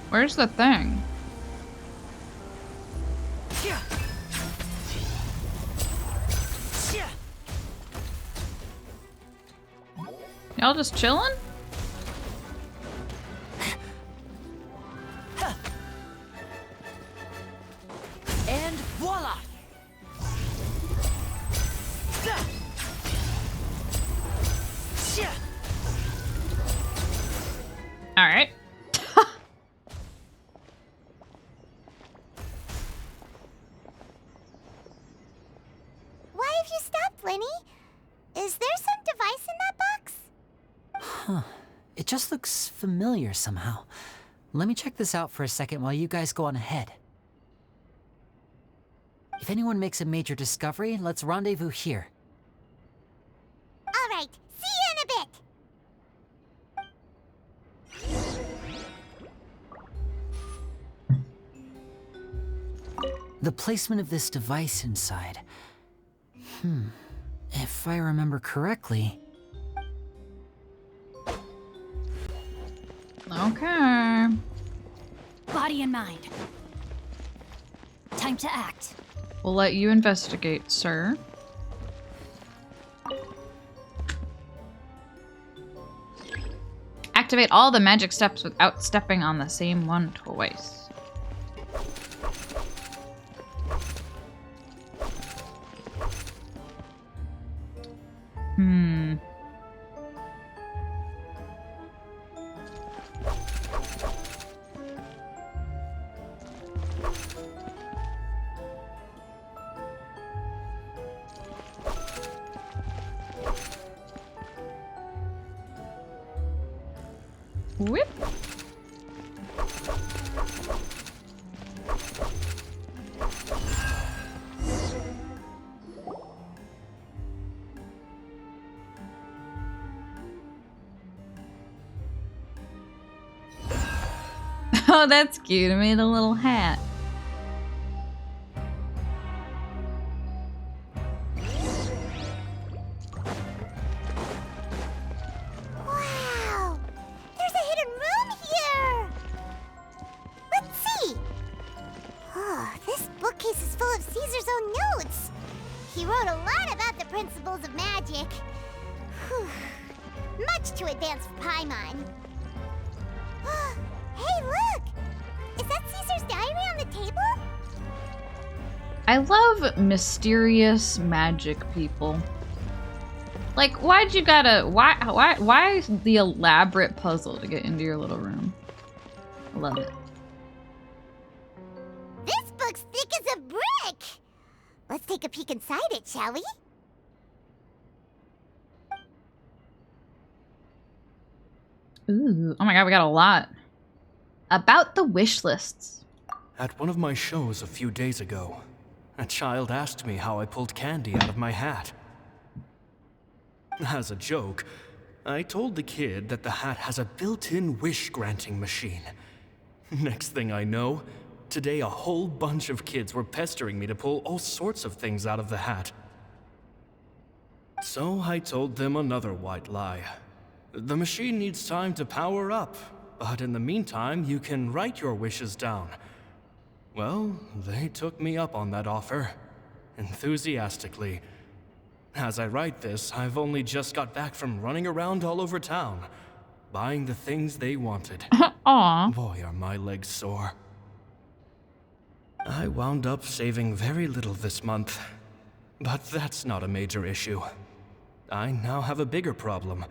Where's the thing? Y'all just chilling? And voila! All right. Why have you stopped, Lenny? Is there some device in that box? Huh. It just looks familiar somehow. Let me check this out for a second while you guys go on ahead. If anyone makes a major discovery, let's rendezvous here. All right, see you in a bit. The placement of this device inside. If I remember correctly... Okay. Body and mind. Time to act. We'll let you investigate, sir. Activate all the magic steps without stepping on the same one twice. Whip. Oh, that's cute. I made a little hat. Wow! There's a hidden room here! Let's see! Oh, this bookcase is full of Caesar's own notes. He wrote a lot about the principles of magic. Whew. Much too advanced for Paimon. Hey, look! Is that Caesar's diary on the table? I love mysterious magic people. Like, why'd you gotta... Why the elaborate puzzle to get into your little room? I love it. This book's thick as a brick! Let's take a peek inside it, shall we? Ooh, oh my god, we got a lot. About the wish lists. At one of my shows a few days ago, a child asked me how I pulled candy out of my hat. As a joke, I told the kid that the hat has a built-in wish-granting machine. Next thing I know, today a whole bunch of kids were pestering me to pull all sorts of things out of the hat. So I told them another white lie. The machine needs time to power up, but in the meantime, you can write your wishes down. Well, they took me up on that offer, enthusiastically. As I write this, I've only just got back from running around all over town, buying the things they wanted. Aww. Boy, are my legs sore. I wound up saving very little this month, but that's not a major issue. I now have a bigger problem.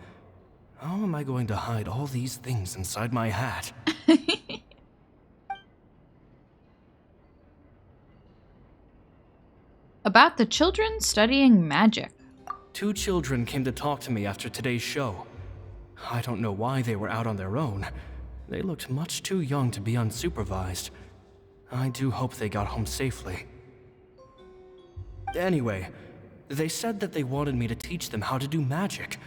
How am I going to hide all these things inside my hat? About the children studying magic. 2 children came to talk to me after today's show. I don't know why they were out on their own. They looked much too young to be unsupervised. I do hope they got home safely. Anyway, they said that they wanted me to teach them how to do magic.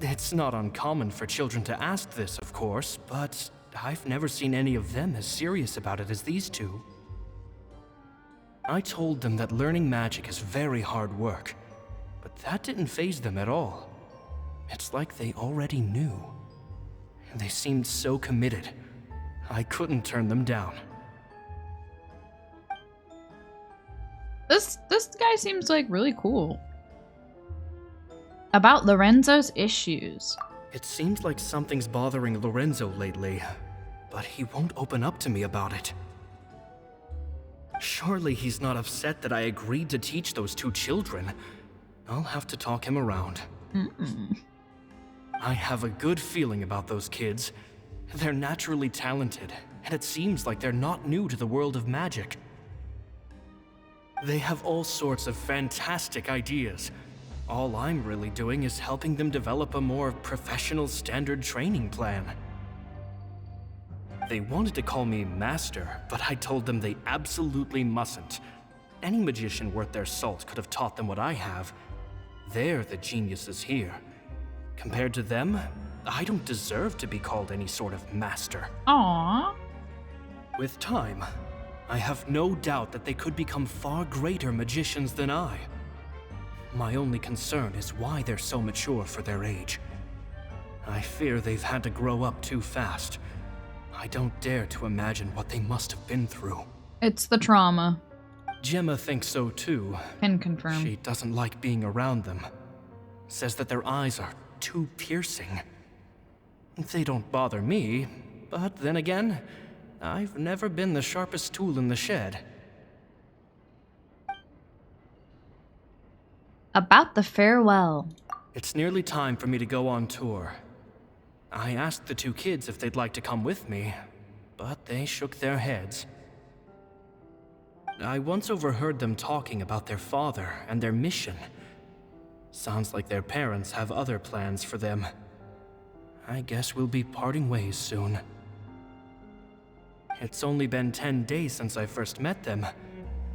It's not uncommon for children to ask this, of course, but I've never seen any of them as serious about it as these 2. I told them that learning magic is very hard work, but that didn't faze them at all. It's like they already knew. They seemed so committed. I couldn't turn them down. This guy seems like really cool. About Lorenzo's issues. It seems like something's bothering Lorenzo lately, but he won't open up to me about it. Surely he's not upset that I agreed to teach those 2 children. I'll have to talk him around. I have a good feeling about those kids. They're naturally talented, and it seems like they're not new to the world of magic. They have all sorts of fantastic ideas. All I'm really doing is helping them develop a more professional standard training plan. They wanted to call me Master, but I told them they absolutely mustn't. Any magician worth their salt could have taught them what I have. They're the geniuses here. Compared to them, I don't deserve to be called any sort of master. Aww. With time, I have no doubt that they could become far greater magicians than I. My only concern is why they're so mature for their age. I fear they've had to grow up too fast. I don't dare to imagine what they must have been through. It's the trauma. Gemma thinks so too. Can confirm. She doesn't like being around them. Says that their eyes are too piercing. They don't bother me, but then again, I've never been the sharpest tool in the shed. About the farewell. It's nearly time for me to go on tour. I asked the 2 kids if they'd like to come with me, but they shook their heads. I once overheard them talking about their father and their mission. Sounds like their parents have other plans for them. I guess we'll be parting ways soon. It's only been 10 days since I first met them,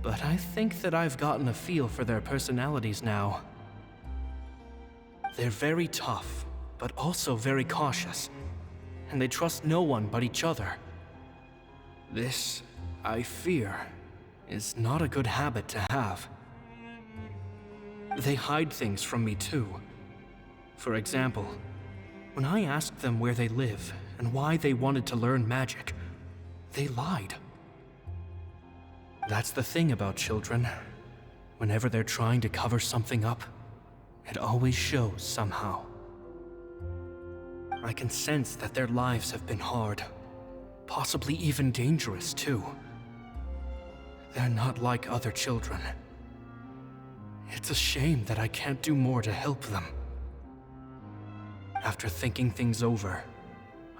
but I think that I've gotten a feel for their personalities now. They're very tough, but also very cautious, and they trust no one but each other. This, I fear, is not a good habit to have. They hide things from me too. For example, when I asked them where they live and why they wanted to learn magic, they lied. That's the thing about children. Whenever they're trying to cover something up, it always shows somehow. I can sense that their lives have been hard, possibly even dangerous too. They're not like other children. It's a shame that I can't do more to help them. After thinking things over,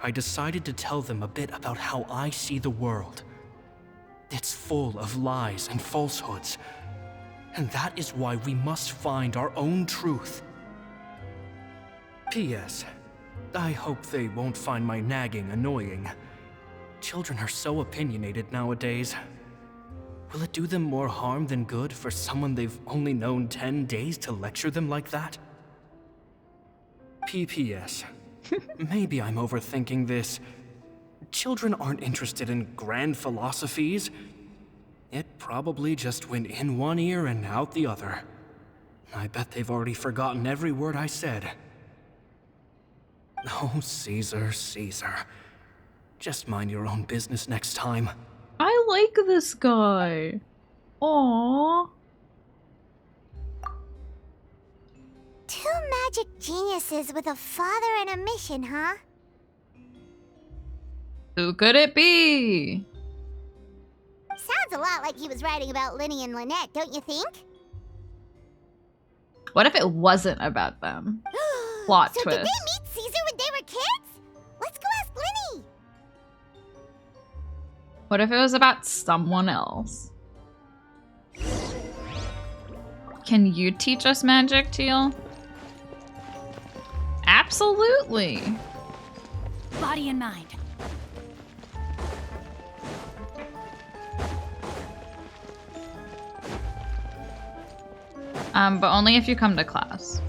I decided to tell them a bit about how I see the world. It's full of lies and falsehoods, and that is why we must find our own truth. P.S. I hope they won't find my nagging annoying. Children are so opinionated nowadays. Will it do them more harm than good for someone they've only known 10 days to lecture them like that? P.P.S. Maybe I'm overthinking this. Children aren't interested in grand philosophies. It probably just went in one ear and out the other. I bet they've already forgotten every word I said. Oh, Caesar, Caesar. Just mind your own business next time. I like this guy. Aww. Two magic geniuses with a father and a mission, huh? Who could it be? Sounds a lot like he was writing about Linny and Lynette, don't you think? What if it wasn't about them? Plot so twist. Did they meet Caesar when they were kids? Let's go ask Linny. What if it was about someone else? Can you teach us magic, Teal? Absolutely. Body and mind. But only if you come to class.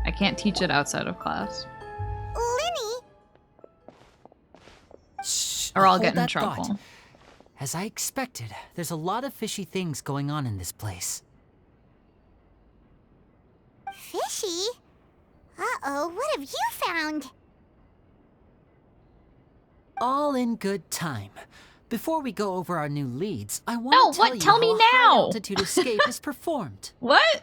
I can't teach it outside of class. Linny! Shh, Or I'll hold get in that trouble. thought. As I expected, there's a lot of fishy things going on in this place. Fishy? Uh-oh, what have you found? All in good time. Before we go over our new leads, I want to tell you Tell me how now. high altitude escape is performed. What?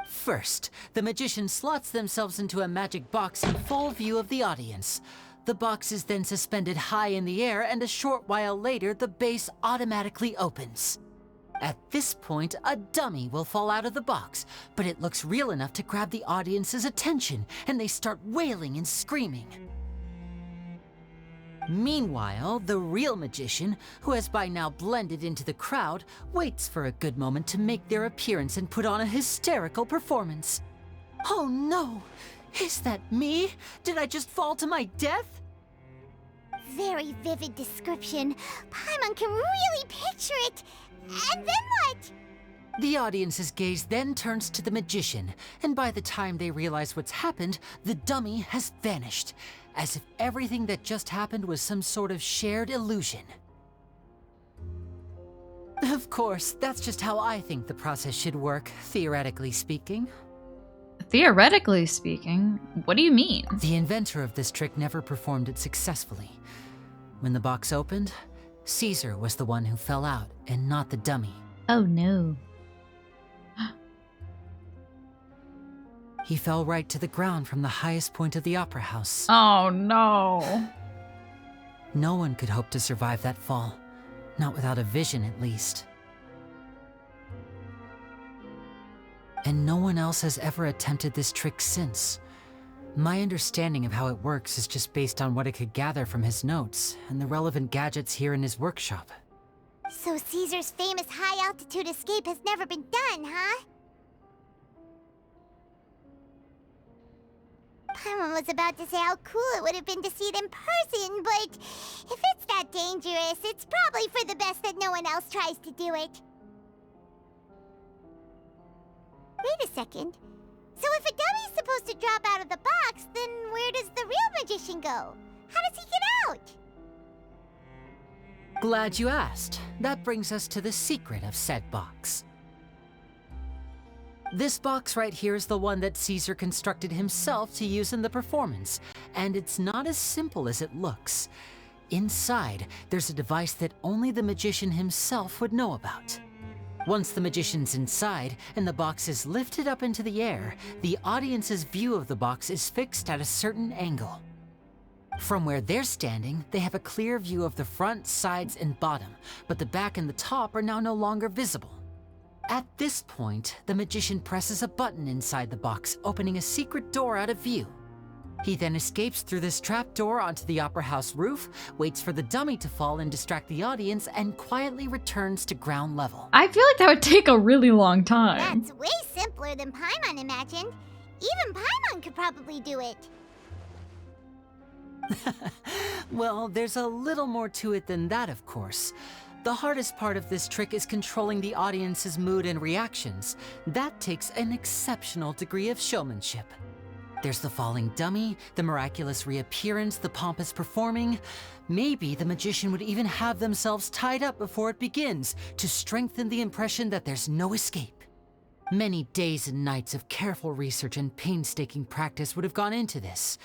First, the magician slots themselves into a magic box in full view of the audience. The box is then suspended high in the air, and a short while later, the base automatically opens. At this point, a dummy will fall out of the box, but it looks real enough to grab the audience's attention, and they start wailing and screaming. Meanwhile, the real magician, who has by now blended into the crowd, waits for a good moment to make their appearance and put on a hysterical performance. Oh no! Is that me? Did I just fall to my death? Very vivid description. Paimon can really picture it. And then what? The audience's gaze then turns to the magician, and by the time they realize what's happened, the dummy has vanished, as if everything that just happened was some sort of shared illusion. Of course, that's just how I think the process should work, theoretically speaking. Theoretically speaking, what do you mean? The inventor of this trick never performed it successfully. When the box opened, Caesar was the one who fell out, and not the dummy. Oh no. He fell right to the ground from the highest point of the opera house. Oh no. No one could hope to survive that fall. Not without a vision, at least. And no one else has ever attempted this trick since. My understanding of how it works is just based on what it could gather from his notes and the relevant gadgets here in his workshop. So Caesar's famous high-altitude escape has never been done, huh? Paimon was about to say how cool it would have been to see it in person, but if it's that dangerous, it's probably for the best that no one else tries to do it. Wait a second. So if a dummy's supposed to drop out of the box, then where does the real magician go? How does he get out? Glad you asked. That brings us to the secret of said box. This box right here is the one that Caesar constructed himself to use in the performance, and it's not as simple as it looks. Inside, there's a device that only the magician himself would know about. Once the magician's inside and the box is lifted up into the air, the audience's view of the box is fixed at a certain angle. From where they're standing, they have a clear view of the front, sides, and bottom, but the back and the top are now no longer visible. At this point, the magician presses a button inside the box, opening a secret door out of view. He then escapes through this trap door onto the opera house roof, waits for the dummy to fall and distract the audience, and quietly returns to ground level. I feel like that would take a really long time. That's way simpler than Paimon imagined. Even Paimon could probably do it. Well, there's a little more to it than that, of course. The hardest part of this trick is controlling the audience's mood and reactions. That takes an exceptional degree of showmanship. There's the falling dummy, the miraculous reappearance, the pompous performing. Maybe the magician would even have themselves tied up before it begins to strengthen the impression that there's no escape. Many days and nights of careful research and painstaking practice would have gone into this,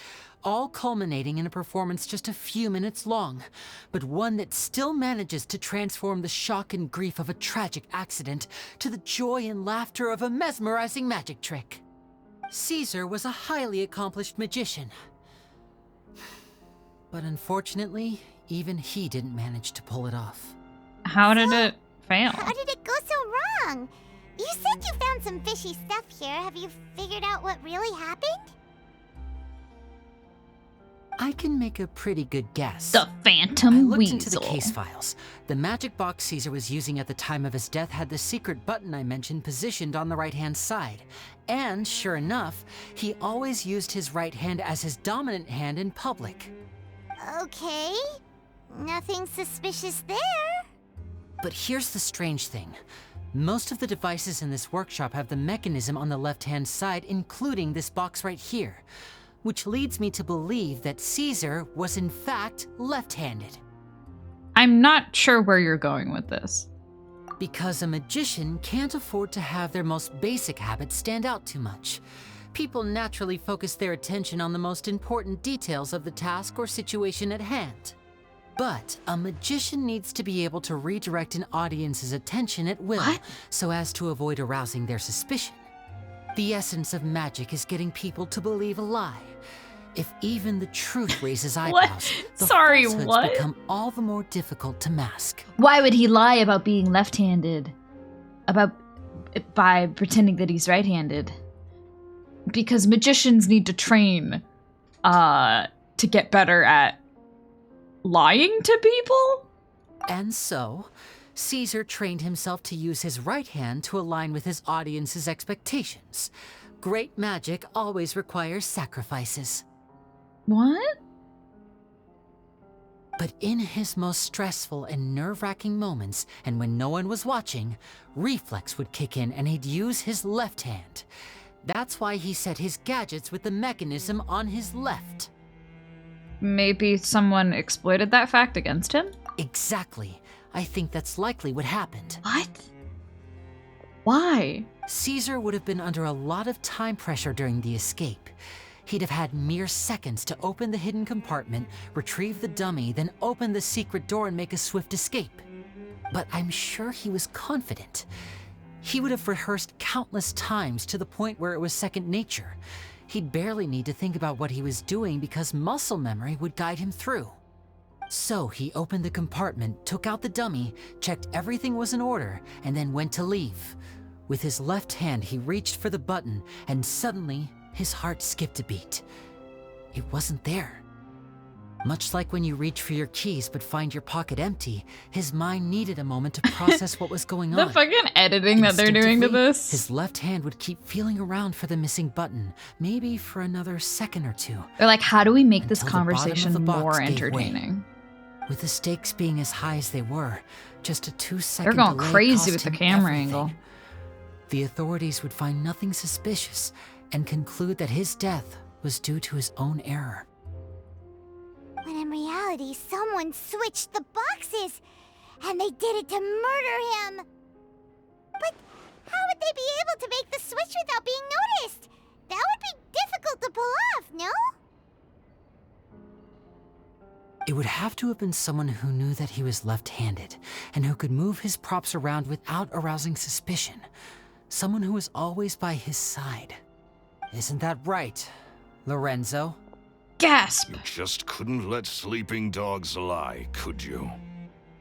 all culminating in a performance just a few minutes long, but one that still manages to transform the shock and grief of a tragic accident to the joy and laughter of a mesmerizing magic trick. Caesar was a highly accomplished magician. But unfortunately, even he didn't manage to pull it off. How did it fail? How did it go so wrong? You said you found some fishy stuff here. Have you figured out what really happened? I can make a pretty good guess. The Phantom I looked Weasel. into the case files. The magic box Caesar was using at the time of his death had the secret button I mentioned positioned on the right-hand side. And sure enough, he always used his right hand as his dominant hand in public. Okay. Nothing suspicious there. But here's the strange thing. Most of the devices in this workshop have the mechanism on the left-hand side, including this box right here, which leads me to believe that Caesar was in fact left-handed. I'm not sure where you're going with this. Because a magician can't afford to have their most basic habits stand out too much. People naturally focus their attention on the most important details of the task or situation at hand. But a magician needs to be able to redirect an audience's attention at will, so as to avoid arousing their suspicion. The essence of magic is getting people to believe a lie. If even the truth raises eyebrows, the falsehoods become all the more difficult to mask. Why would he lie about being left-handed? By pretending that he's right-handed? Because magicians need to train to get better at lying to people? And so, Caesar trained himself to use his right hand to align with his audience's expectations. Great magic always requires sacrifices. What? But in his most stressful and nerve-wracking moments, and when no one was watching, reflex would kick in and he'd use his left hand. That's why he set his gadgets with the mechanism on his left. Maybe someone exploited that fact against him? Exactly. I think that's likely what happened. What? Why? Caesar would have been under a lot of time pressure during the escape. He'd have had mere seconds to open the hidden compartment, retrieve the dummy, then open the secret door and make a swift escape. But I'm sure he was confident. He would have rehearsed countless times to the point where it was second nature. He'd barely need to think about what he was doing because muscle memory would guide him through. So he opened the compartment, took out the dummy, checked everything was in order, and then went to leave. With his left hand, he reached for the button, and suddenly, his heart skipped a beat. It wasn't there. Much like when you reach for your keys but find your pocket empty, his mind needed a moment to process what was going on. The fucking editing that they're doing to this. His left hand would keep feeling around for the missing button, maybe for another second or two. They're like, how do we make this Until the bottom of conversation the box more gave entertaining? way. With the stakes being as high as they were, just a 2-second They're going delay crazy cost with the him camera everything. angle. The authorities would find nothing suspicious and conclude that his death was due to his own error. When in reality, someone switched the boxes, and they did it to murder him. But how would they be able to make the switch without being noticed? That would be difficult to pull off, no? It would have to have been someone who knew that he was left-handed and who could move his props around without arousing suspicion. Someone who was always by his side. Isn't that right, Lorenzo? Gasp! You just couldn't let sleeping dogs lie, could you?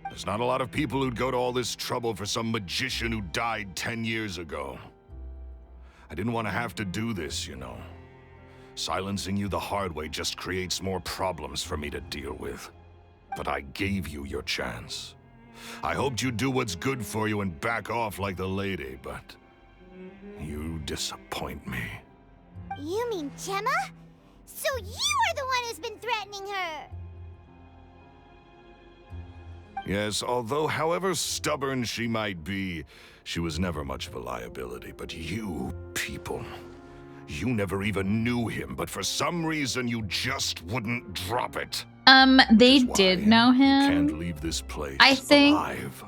There's not a lot of people who'd go to all this trouble for some magician who died 10 years ago. I didn't want to have to do this, you know. Silencing you the hard way just creates more problems for me to deal with. But I gave you your chance. I hoped you'd do what's good for you and back off like the lady, but you disappoint me. You mean Gemma? So you are the one who's been threatening her! Yes, although however stubborn she might be, she was never much of a liability. But you people, you never even knew him, but for some reason you just wouldn't drop it. They did know him. Can't leave this place I think alive.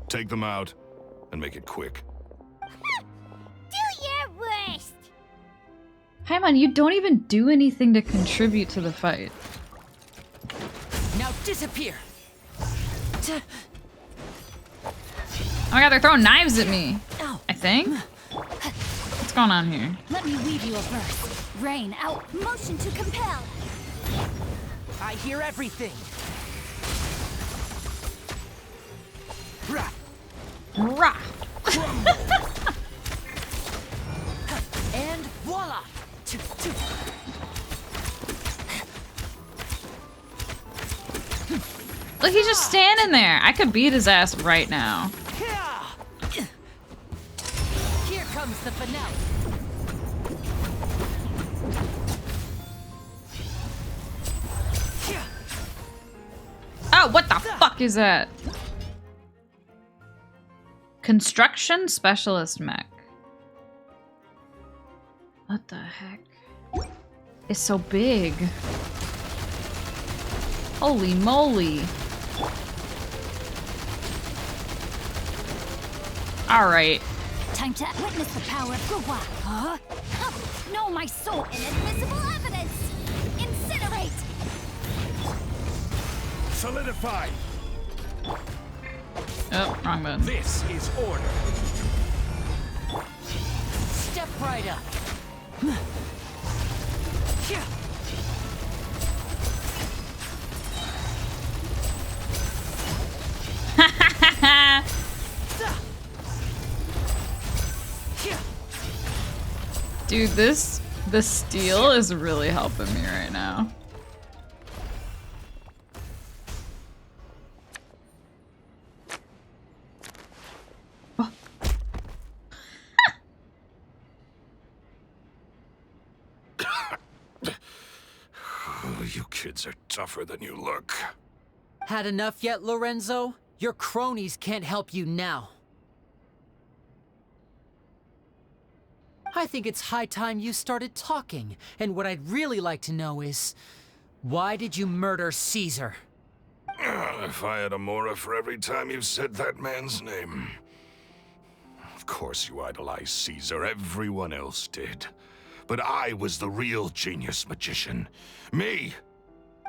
Take them out and make it quick. Do your worst! Paimon, you don't even do anything to contribute to the fight. Now disappear! Oh my god, they're throwing knives at me. I think. What's going on here? Let me weave you a verse. Rain out. Motion to compel. I hear everything. Rah. And voila! Look, he's just standing there. I could beat his ass right now. Here comes the finale. Oh, what the fuck is that? Construction specialist mech. What the heck? It's so big. Holy moly. Alright. Time to witness the power of Gugwa. Huh? Know my soul. Inadmissible evidence. Incinerate. Solidify. Oh, wrong button. This is order. Step right up. Dude, the steel is really helping me right now. Oh, you kids are tougher than you look. Had enough yet, Lorenzo? Your cronies can't help you now. I think it's high time you started talking, and what I'd really like to know is, why did you murder Caesar? If I had a Mora for every time you said that man's name. Of course you idolized Caesar, everyone else did. But I was the real genius magician. Me!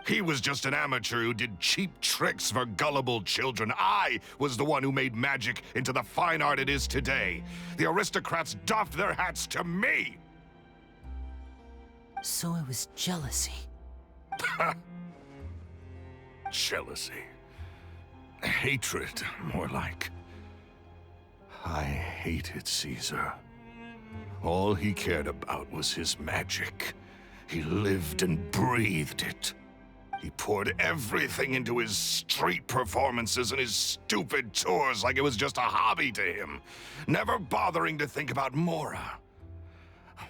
He was just an amateur who did cheap tricks for gullible children. I was the one who made magic into the fine art it is today. The aristocrats doffed their hats to me! So it was jealousy. Jealousy. Hatred, more like. I hated Caesar. All he cared about was his magic. He lived and breathed it. He poured everything into his street performances and his stupid tours like it was just a hobby to him, never bothering to think about Mora.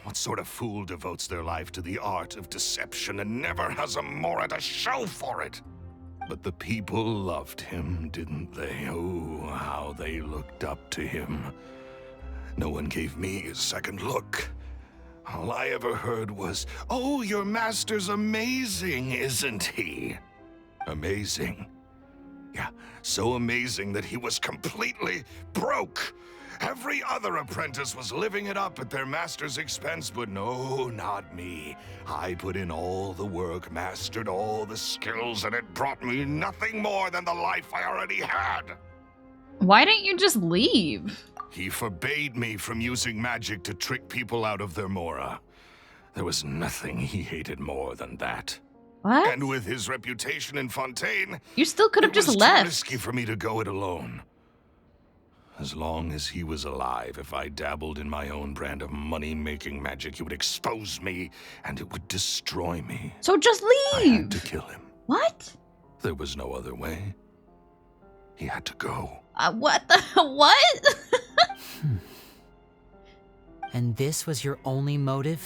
What sort of fool devotes their life to the art of deception and never has a Mora to show for it? But the people loved him, didn't they? Oh, how they looked up to him. No one gave me a second look. All I ever heard was, "Oh, your master's amazing, isn't he?" Amazing. Yeah, so amazing that he was completely broke. Every other apprentice was living it up at their master's expense, but no, not me. I put in all the work, mastered all the skills, and it brought me nothing more than the life I already had. Why didn't you just leave? He forbade me from using magic to trick people out of their Mora. There was nothing he hated more than that. What? And with his reputation in Fontaine, You still could have it was just too left. risky for me to go it alone. As long as he was alive, if I dabbled in my own brand of money-making magic, he would expose me, and it would destroy me. So just I leave. had to kill him. What? There was no other way. He had to go. What the what? And this was your only motive?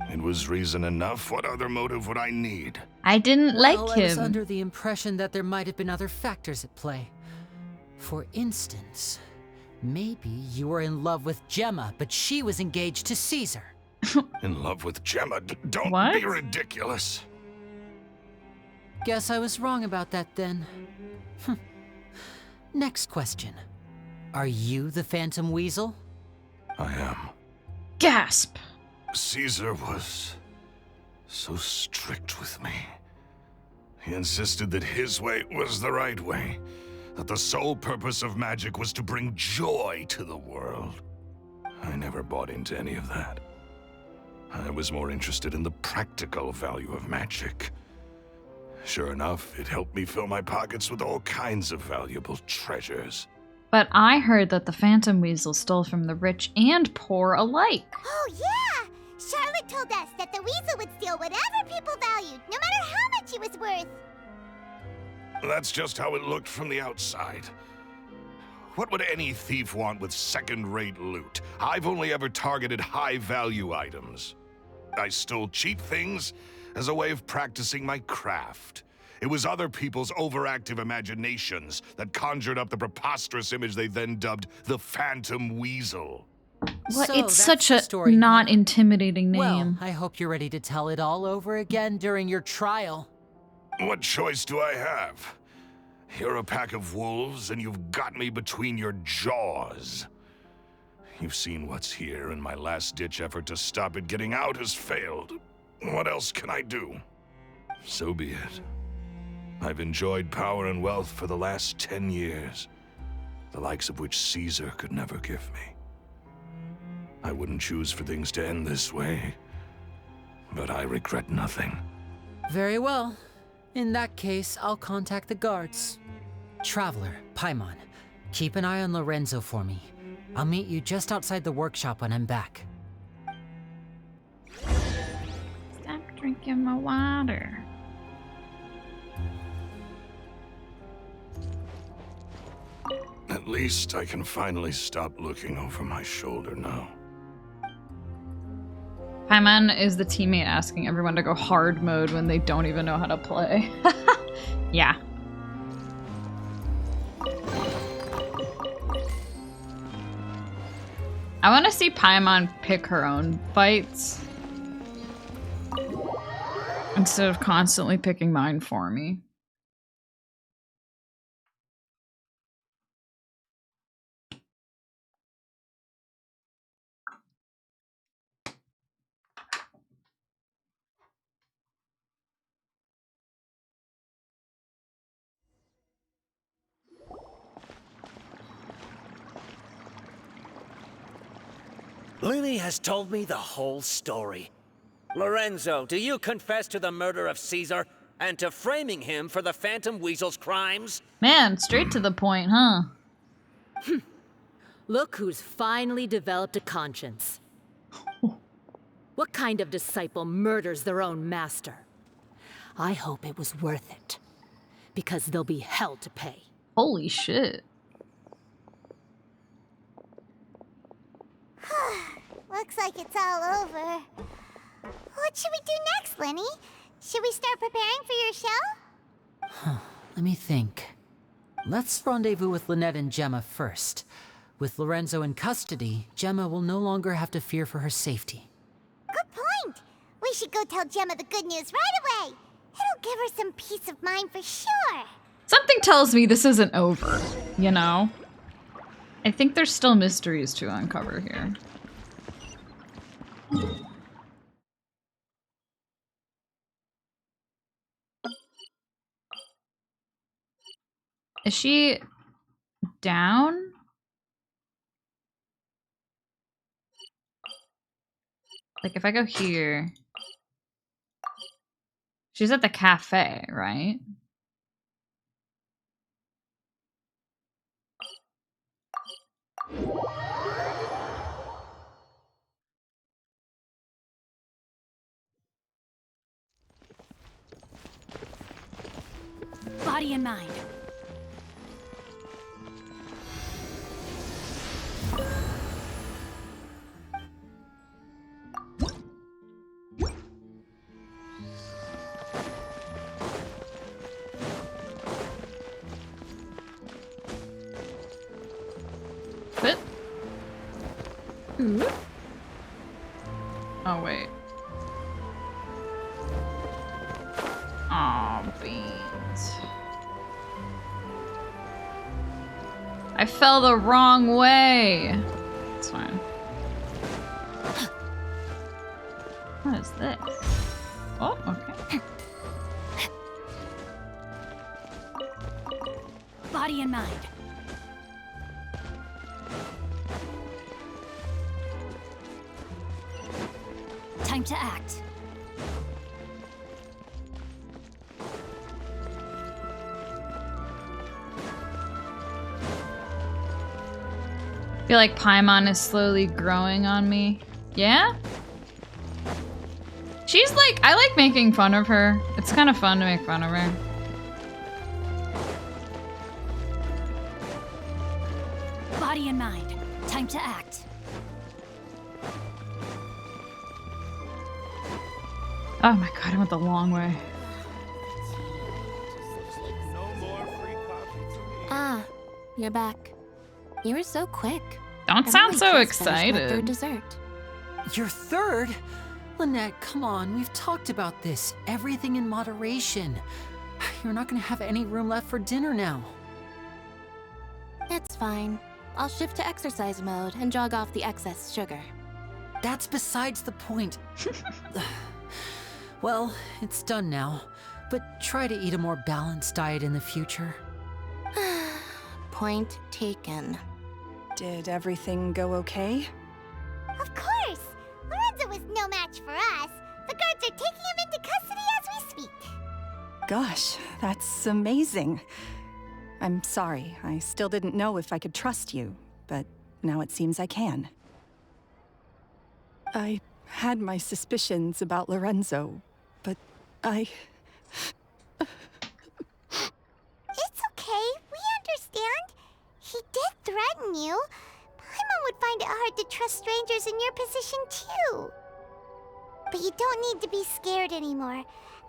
It was reason enough. What other motive would I need? I didn't like Well, him. I was under the impression that there might have been other factors at play. For instance, maybe you were in love with Gemma, but she was engaged to Caesar. In love with Gemma? Don't What? be ridiculous. Guess I was wrong about that then. Next question. Are you the Phantom Weasel? I am. Gasp. Caesar was so strict with me. He insisted that his way was the right way, that the sole purpose of magic was to bring joy to the world. I never bought into any of that. I was more interested in the practical value of magic. Sure enough, it helped me fill my pockets with all kinds of valuable treasures. But I heard that the Phantom Weasel stole from the rich and poor alike. Oh, yeah! Charlotte told us that the weasel would steal whatever people valued, no matter how much it was worth. That's just how it looked from the outside. What would any thief want with second-rate loot? I've only ever targeted high-value items. I stole cheap things as a way of practicing my craft. It was other people's overactive imaginations that conjured up the preposterous image they then dubbed the Phantom Weasel. Well, So it's that's such the a story, not huh? intimidating name. Well, I hope you're ready to tell it all over again during your trial. What choice do I have? You're a pack of wolves, and you've got me between your jaws. You've seen what's here, and my last-ditch effort to stop it getting out has failed. What else can I do? So be it. I've enjoyed power and wealth for the last 10 years, the likes of which Caesar could never give me. I wouldn't choose for things to end this way, but I regret nothing. Very well. In that case, I'll contact the guards. Traveler, Paimon, keep an eye on Lorenzo for me. I'll meet you just outside the workshop when I'm back. Stop drinking my water. At least I can finally stop looking over my shoulder now. Paimon is the teammate asking everyone to go hard mode when they don't even know how to play. Yeah. I want to see Paimon pick her own fights instead of constantly picking mine for me. Lily has told me the whole story. Lorenzo, do you confess to the murder of Caesar and to framing him for the Phantom Weasel's crimes? Man, straight to the point, huh? Look who's finally developed a conscience. What kind of disciple murders their own master? I hope it was worth it, because there'll be hell to pay. Holy shit. Looks like it's all over. What should we do next, Lenny? Should we start preparing for your show? Let me think. Let's rendezvous with Lynette and Gemma first. With Lorenzo in custody, Gemma will no longer have to fear for her safety. Good point. We should go tell Gemma the good news right away. It'll give her some peace of mind for sure. Something tells me this isn't over, you know? I think there's still mysteries to uncover here. Is she down? Like if I go here, she's at the cafe, right? Body and mind. Fit? Oh, wait. Aw, beans. I fell the wrong way. It's fine. What is this? Oh, okay. Body and mind. Time to act. I feel like Paimon is slowly growing on me. Yeah? She's like, I like making fun of her. It's kind of fun to make fun of her. mind. Time to act. Oh my god, I went the long way. Ah, you're back. You were so quick. Don't I've sound only so just finished my third excited. dessert. Your third? Lynette, come on, we've talked about this. Everything in moderation. You're not gonna have any room left for dinner now. It's fine. I'll shift to exercise mode and jog off the excess sugar. That's besides the point. Well, it's done now, but try to eat a more balanced diet in the future. Point taken. Did everything go okay? Of course! Lorenzo was no match for us. The guards are taking him into custody as we speak. Gosh, that's amazing. I'm sorry, I still didn't know if I could trust you, but now it seems I can. I had my suspicions about Lorenzo, but It's okay, we understand. He did threaten you. Paimon would find it hard to trust strangers in your position too. But you don't need to be scared anymore.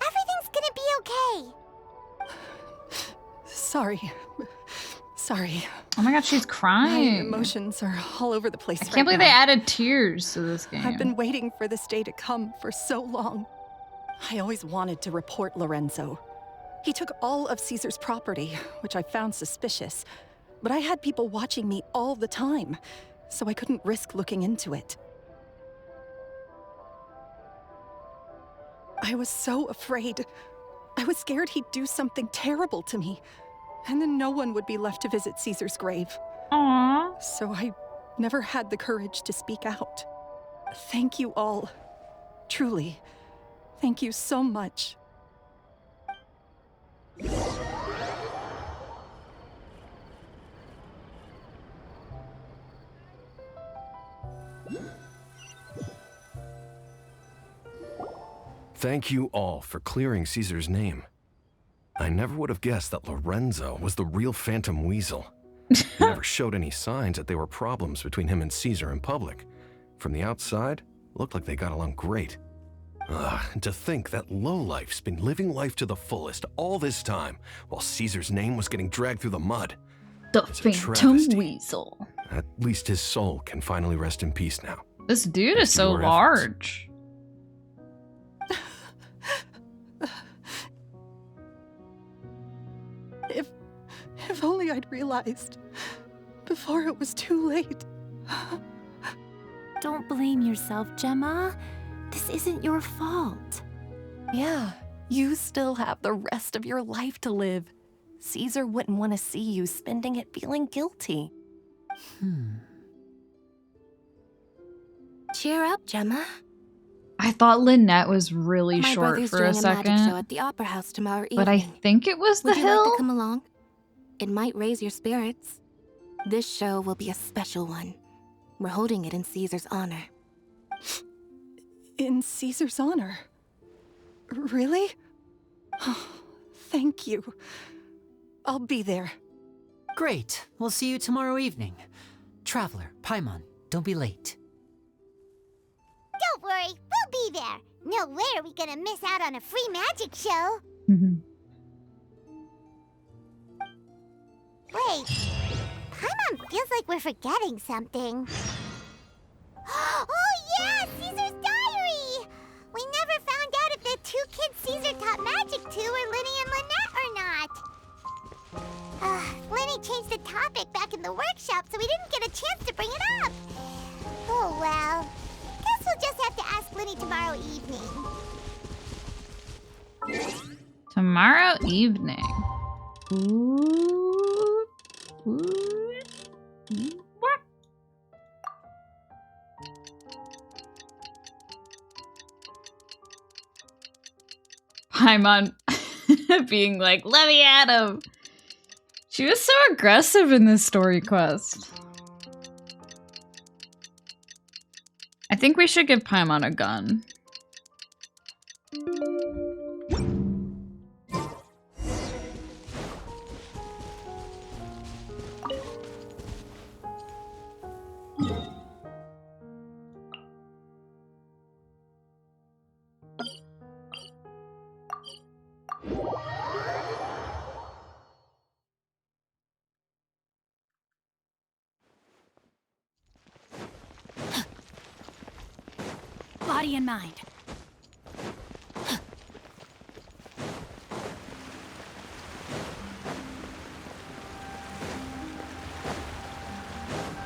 Everything's gonna be okay. sorry. Sorry. Oh my god, she's My crying. emotions are all over the place. I can't believe they added tears to this game. I've been waiting for this day to come for so long. I always wanted to report Lorenzo. He took all of Caesar's property, which I found suspicious. But I had people watching me all the time, so I couldn't risk looking into it. I was so afraid. I was scared he'd do something terrible to me, and then no one would be left to visit Caesar's grave. Aww. So I never had the courage to speak out. Thank you all. Truly. Thank you so much. Thank you all for clearing Caesar's name. I never would have guessed that Lorenzo was the real Phantom Weasel. He never showed any signs that there were problems between him and Caesar in public. From the outside, looked like they got along great. And to think that lowlife's been living life to the fullest all this time, while Caesar's name was getting dragged through the mud. The It's a Phantom travesty. Weasel. At least his soul can finally rest in peace now. This dude Thanks is to so your efforts. large. If only I'd realized before it was too late. Don't blame yourself, Gemma. This isn't your fault. Yeah, you still have the rest of your life to live. Caesar wouldn't want to see you spending it feeling guilty. Cheer up, Gemma. I thought Lynette was really My short brother's for doing a a magic show second, at the Opera House tomorrow evening. but I think it was the Would you like hill. to come along? It might raise your spirits. This show will be a special one. We're holding it in Caesar's honor. In Caesar's honor? Really? Oh, thank you. I'll be there. Great. We'll see you tomorrow evening. Traveler, Paimon, don't be late. Don't worry, we'll be there. No way are we gonna miss out on a free magic show. Wait, Paimon feels like we're forgetting something. Oh yeah, Caesar's diary! We never found out if the two kids Caesar taught magic to were Linny and Lynette or not. Linny changed the topic back in the workshop, so we didn't get a chance to bring it up. Oh well. Guess we'll just have to ask Linny tomorrow evening. Tomorrow evening. Ooh. What? Paimon being like, let me at him. She was so aggressive in this story quest. I think we should give Paimon a gun. Body and mind.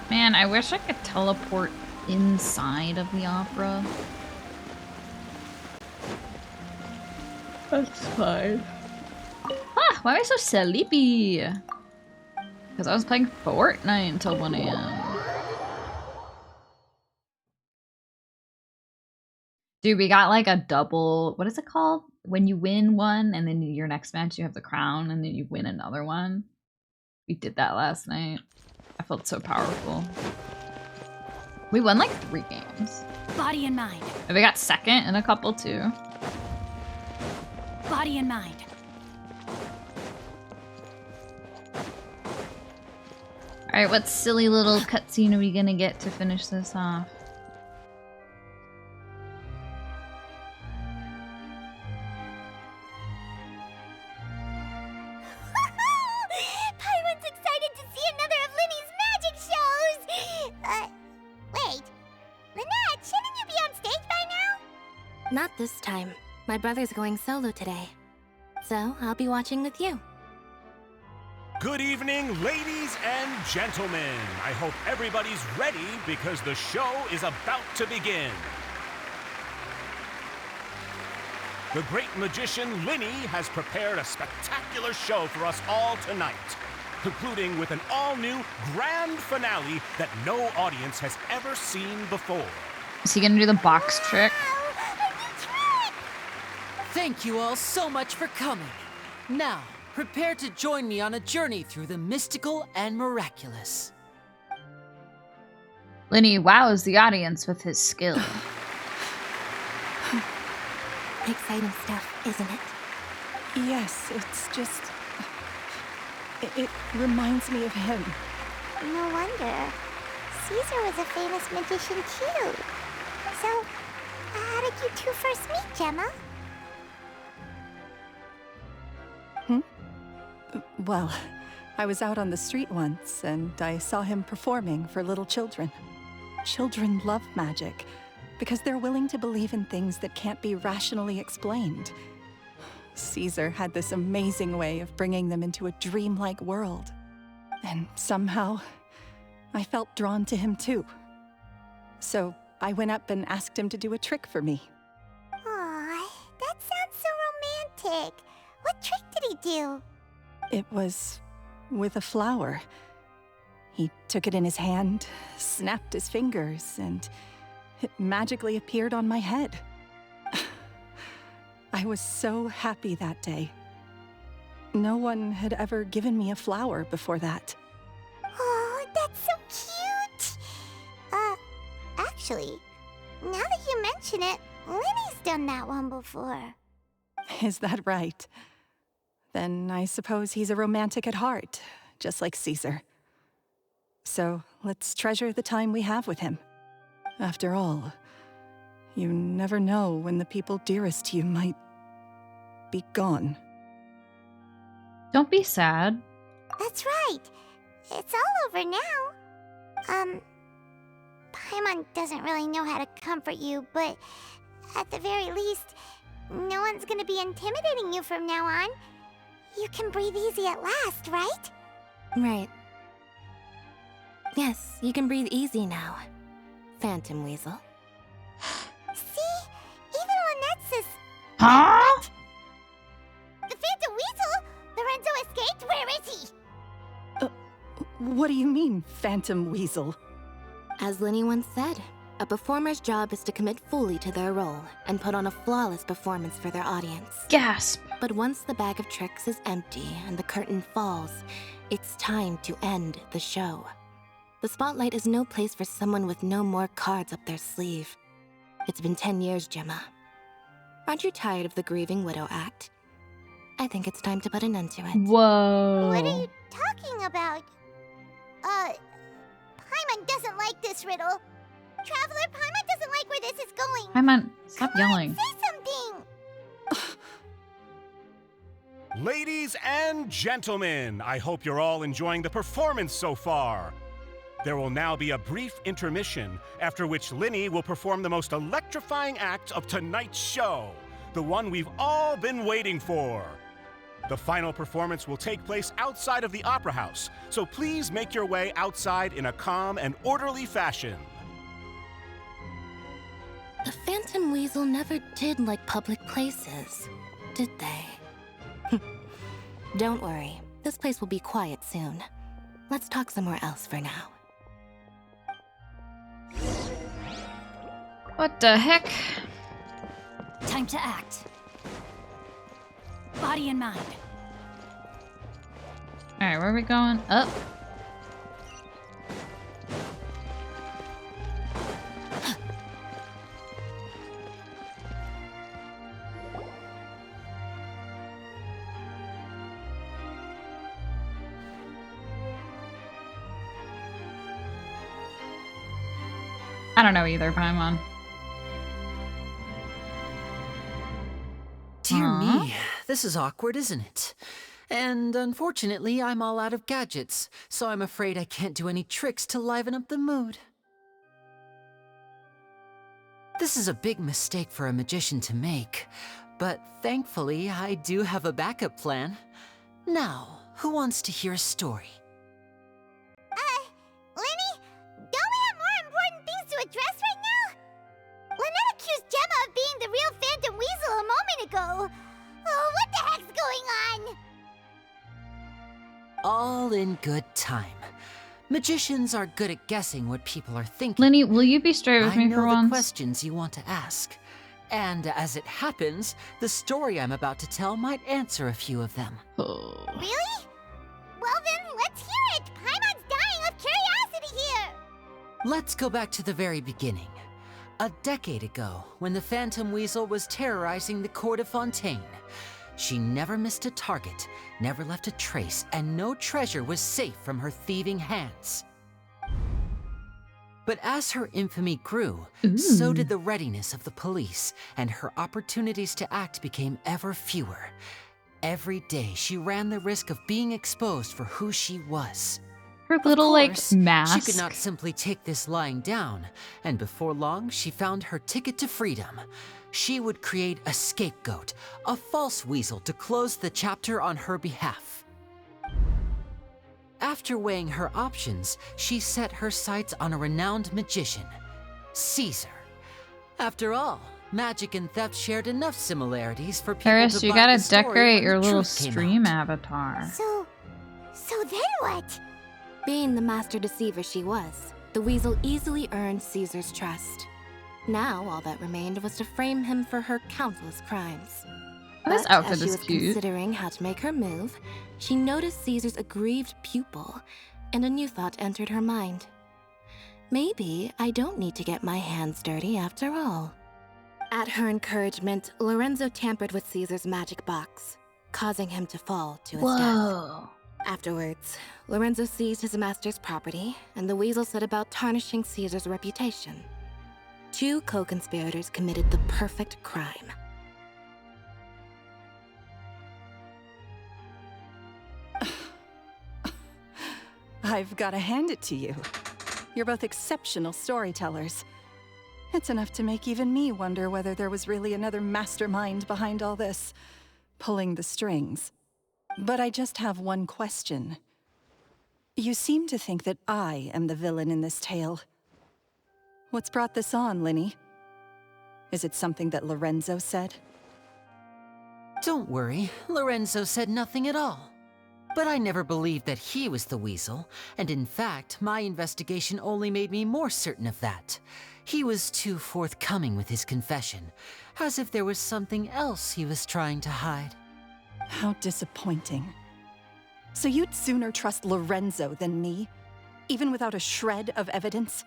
Man, I wish I could teleport inside of the opera. That's fine. Ah, why am I so sleepy? Because I was playing Fortnite until 1 a.m. Dude, we got like a double, what is it called? When you win one and then your next match you have the crown and then you win another one. We did that last night. I felt so powerful. We won like 3 games. Body and mind. And we got second in a couple too. Body and mind. Alright, what silly little cutscene are we gonna get to finish this off? Paimon's excited to see another of Linny's magic shows! Wait. Lynette, shouldn't you be on stage by now? Not this time. My brother's going solo today. So I'll be watching with you. Good evening, ladies and gentlemen. I hope everybody's ready because the show is about to begin. The great magician Linny has prepared a spectacular show for us all tonight, concluding with an all-new grand finale that no audience has ever seen before. Is he gonna do the box trick? Thank you all so much for coming. Now, prepare to join me on a journey through the mystical and miraculous. Linny wows the audience with his skill. Exciting stuff, isn't it? Yes, it's just... It reminds me of him. No wonder. Caesar was a famous magician too. So, how did you two first meet, Gemma? Well, I was out on the street once, and I saw him performing for little children. Children love magic, because they're willing to believe in things that can't be rationally explained. Caesar had this amazing way of bringing them into a dreamlike world. And somehow, I felt drawn to him too. So I went up and asked him to do a trick for me. Aw, that sounds so romantic. What trick did he do? It was with a flower. He took it in his hand, snapped his fingers, and it magically appeared on my head. I was so happy that day. No one had ever given me a flower before that. Oh, that's so cute! Actually, now that you mention it, Linny's done that one before. Is that right? Then I suppose he's a romantic at heart, just like Caesar. So let's treasure the time we have with him. After all, you never know when the people dearest to you might be gone. Don't be sad. That's right. It's all over now. Paimon doesn't really know how to comfort you, but at the very least, no one's gonna be intimidating you from now on. You can breathe easy at last, right? Right. Yes, you can breathe easy now, Phantom Weasel. See? Even Lynette says... Huh? The Phantom Weasel? Lorenzo escaped? Where is he? What do you mean, Phantom Weasel? As Linny once said, a performer's job is to commit fully to their role and put on a flawless performance for their audience. Gasp! But once the bag of tricks is empty and the curtain falls, it's time to end the show. The spotlight is no place for someone with no more cards up their sleeve. It's been 10 years, Gemma. Aren't you tired of the grieving widow act? I think it's time to put an end to it. Whoa. What are you talking about? Paimon doesn't like this riddle. Traveler, Paimon doesn't like where this is going. Paimon, stop yelling. Say something. Ladies and gentlemen, I hope you're all enjoying the performance so far. There will now be a brief intermission, after which Linny will perform the most electrifying act of tonight's show, the one we've all been waiting for. The final performance will take place outside of the Opera House, so please make your way outside in a calm and orderly fashion. The Phantom Weasel never did like public places, did they? Don't worry, this place will be quiet soon. Let's talk somewhere else for now. What the heck? Time to act. Body and mind. Alright, where are we going? Up. I don't know either, Paimon. Dear me, this is awkward, isn't it? And unfortunately, I'm all out of gadgets, so I'm afraid I can't do any tricks to liven up the mood. This is a big mistake for a magician to make, but thankfully, I do have a backup plan. Now, who wants to hear a story? Lenny, don't we have more important things to address right now? Lynette accused Gemma of being the real Phantom Weasel a moment ago. Oh, what the heck's going on? All in good time. Magicians are good at guessing what people are thinking. Lenny, will you be straight with me for I know the once? questions you want to ask. And as it happens, the story I'm about to tell might answer a few of them. Really? Well then, let's hear it! Paimon's dying of curiosity here! Let's go back to the very beginning. A decade ago, when the Phantom Weasel was terrorizing the court of Fontaine. She never missed a target, never left a trace, and no treasure was safe from her thieving hands. But as her infamy grew, so did the readiness of the police, and her opportunities to act became ever fewer. Every day, she ran the risk of being exposed for who she was. Her little, like, mask. She could not simply take this lying down, and before long, she found her ticket to freedom. She would create a scapegoat, a false weasel to close the chapter on her behalf. After weighing her options, she set her sights on a renowned magician, Caesar. After all, magic and theft shared enough similarities for people Paris, to you buy gotta the story decorate when your the little truth came stream out. avatar. So then what? Being the master deceiver she was, the weasel easily earned Caesar's trust. Now, all that remained was to frame him for her countless crimes. This But outfit as she is was cute. considering how to make her move, she noticed Caesar's aggrieved pupil, and a new thought entered her mind. Maybe I don't need to get my hands dirty after all. At her encouragement, Lorenzo tampered with Caesar's magic box, causing him to fall to his death. Afterwards, Lorenzo seized his master's property, and the weasel set about tarnishing Caesar's reputation. Two co-conspirators committed the perfect crime. I've got to hand it to you. You're both exceptional storytellers. It's enough to make even me wonder whether there was really another mastermind behind all this, pulling the strings. But I just have one question. You seem to think that I am the villain in this tale. What's brought this on, Linny? Is it something that Lorenzo said? Don't worry, Lorenzo said nothing at all. But I never believed that he was the weasel, and in fact, my investigation only made me more certain of that. He was too forthcoming with his confession, as if there was something else he was trying to hide. How disappointing. So you'd sooner trust Lorenzo than me, even without a shred of evidence?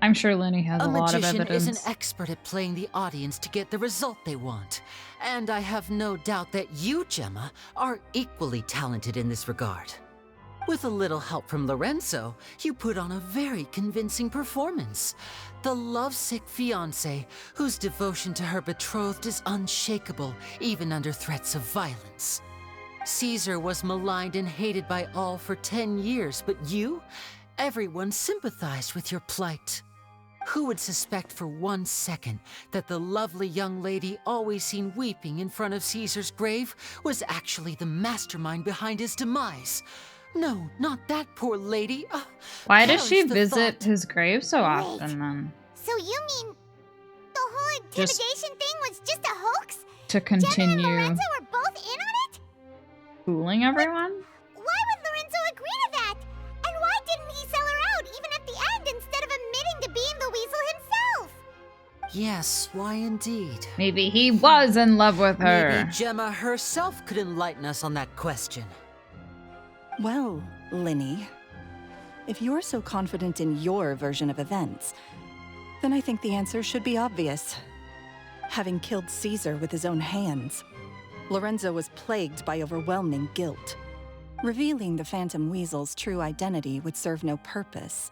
I'm sure Lenny has a lot of magician evidence. is an expert at playing the audience to get the result they want. And I have no doubt that you, Gemma, are equally talented in this regard. With a little help from Lorenzo, you put on a very convincing performance. The lovesick fiancé, whose devotion to her betrothed is unshakable, even under threats of violence. Caesar was maligned and hated by all for 10 years, but you Everyone sympathized with your plight. Who would suspect for 1 second that the lovely young lady always seen weeping in front of Caesar's grave was actually the mastermind behind his demise? No, not that poor lady. Why does she perish the visit thought. his grave so often then? So you mean the whole Just- intimidation thing was just a hoax? To Gemma and continue Lorenzo were both in on it? fooling everyone? Why would Lorenzo agree to that? And why didn't he sell her out even at the end instead of admitting to being the weasel himself? Yes, why indeed? Maybe he was in love with her. Maybe Gemma herself could enlighten us on that question. Well, Linny, if you're so confident in your version of events, then I think the answer should be obvious. Having killed Caesar with his own hands, Lorenzo was plagued by overwhelming guilt. Revealing the Phantom Weasel's true identity would serve no purpose.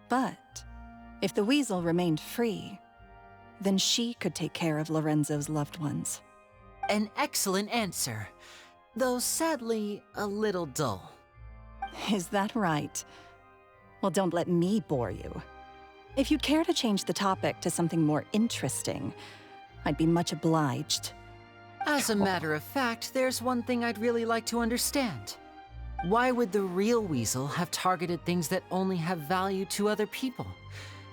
But if the Weasel remained free, then she could take care of Lorenzo's loved ones. An excellent answer, though sadly a little dull. Is that right? Well, don't let me bore you. If you'd care to change the topic to something more interesting, I'd be much obliged. As a matter of fact, there's one thing I'd really like to understand. Why would the real Weasel have targeted things that only have value to other people?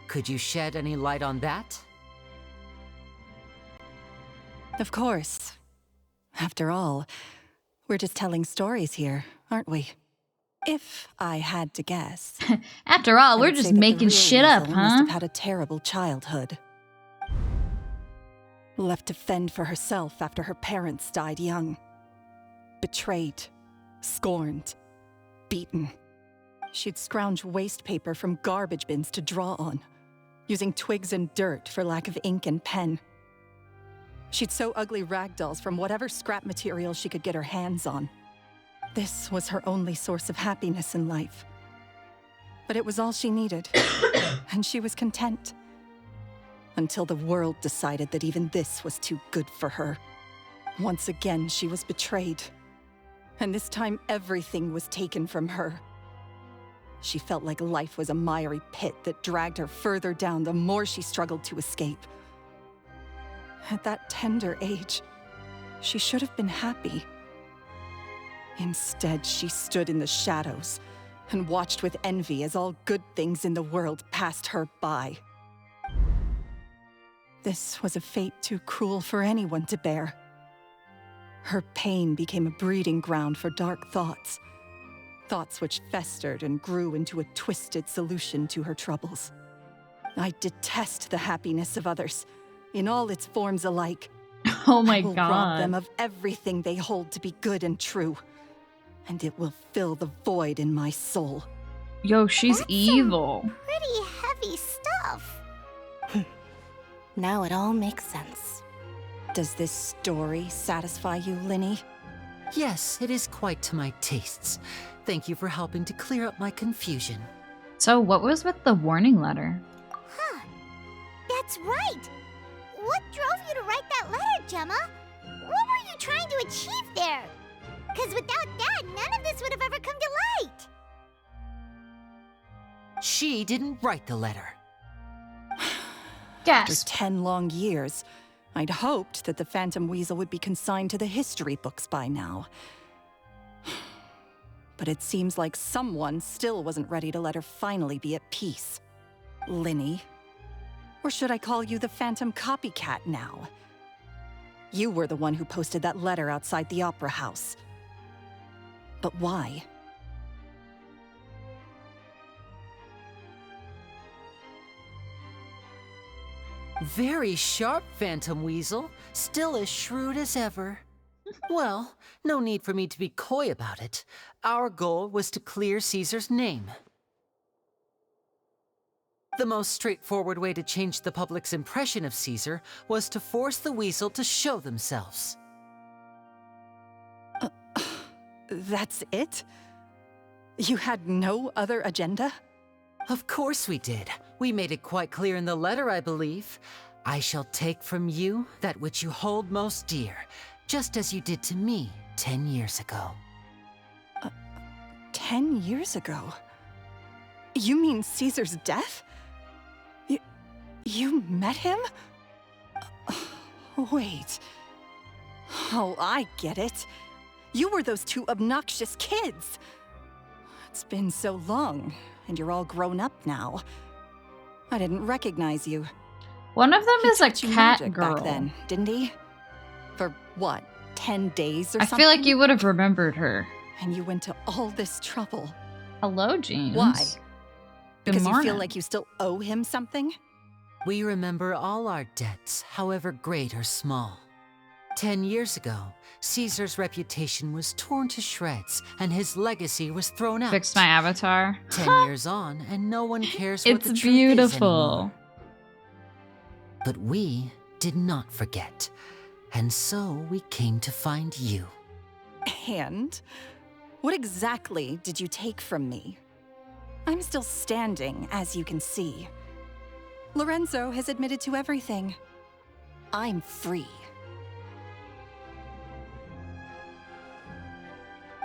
Could you shed any light on that? Of course. After all, we're just telling stories here, aren't we? If I had to guess. After all, I we're would just say that the making real shit up, Weasel must huh? have had a terrible childhood. Left to fend for herself after her parents died young. Betrayed, scorned, beaten. She'd scrounge waste paper from garbage bins to draw on, using twigs and dirt for lack of ink and pen. She'd sew ugly rag dolls from whatever scrap material she could get her hands on. This was her only source of happiness in life. But it was all she needed, and she was content. Until the world decided that even this was too good for her. Once again, she was betrayed. And this time, everything was taken from her. She felt like life was a miry pit that dragged her further down the more she struggled to escape. At that tender age, she should have been happy. Instead, she stood in the shadows and watched with envy as all good things in the world passed her by. This was a fate too cruel for anyone to bear. Her pain became a breeding ground for dark thoughts. Thoughts which festered and grew into a twisted solution to her troubles. I detest the happiness of others, in all its forms alike. Oh my I will god. rob them of everything they hold to be good and true. And it will fill the void in my soul. Yo, she's evil. Pretty heavy stuff. Now it all makes sense. Does this story satisfy you, Linny? Yes, it is quite to my tastes. Thank you for helping to clear up my confusion. So what was with the warning letter? Huh. That's right. What drove you to write that letter, Gemma? What were you trying to achieve there? Because without that, none of this would have ever come to light. She didn't write the letter. After 10 long years, I'd hoped that the Phantom Weasel would be consigned to the history books by now. But it seems like someone still wasn't ready to let her finally be at peace. Linny. Or should I call you the Phantom Copycat now? You were the one who posted that letter outside the Opera House. But why? Very sharp, Phantom Weasel. Still as shrewd as ever. Well, no need for me to be coy about it. Our goal was to clear Caesar's name. The most straightforward way to change the public's impression of Caesar was to force the Weasel to show themselves. That's it? You had no other agenda? Of course we did. We made it quite clear in the letter, I believe. I shall take from you that which you hold most dear, just as you did to me 10 years ago. 10 years ago? You mean Caesar's death? You met him? Wait. Oh, I get it. You were those two obnoxious kids. It's been so long, and you're all grown up now. I didn't recognize you. One of them He is a taught you cat magic girl. back then, didn't he? For what, 10 days or I something? feel like you would have remembered her. And you went to all this trouble. Hello, James. Why? Good Because you morning. feel like you still owe him something? We remember all our debts, however great or small. 10 years ago, Caesar's reputation was torn to shreds, and his legacy was thrown out. Fixed my avatar. 10 years on, and no one cares what It's the truth is beautiful. anymore. But we did not forget, and so we came to find you. And? What exactly did you take from me? I'm still standing, as you can see. Lorenzo has admitted to everything. I'm free.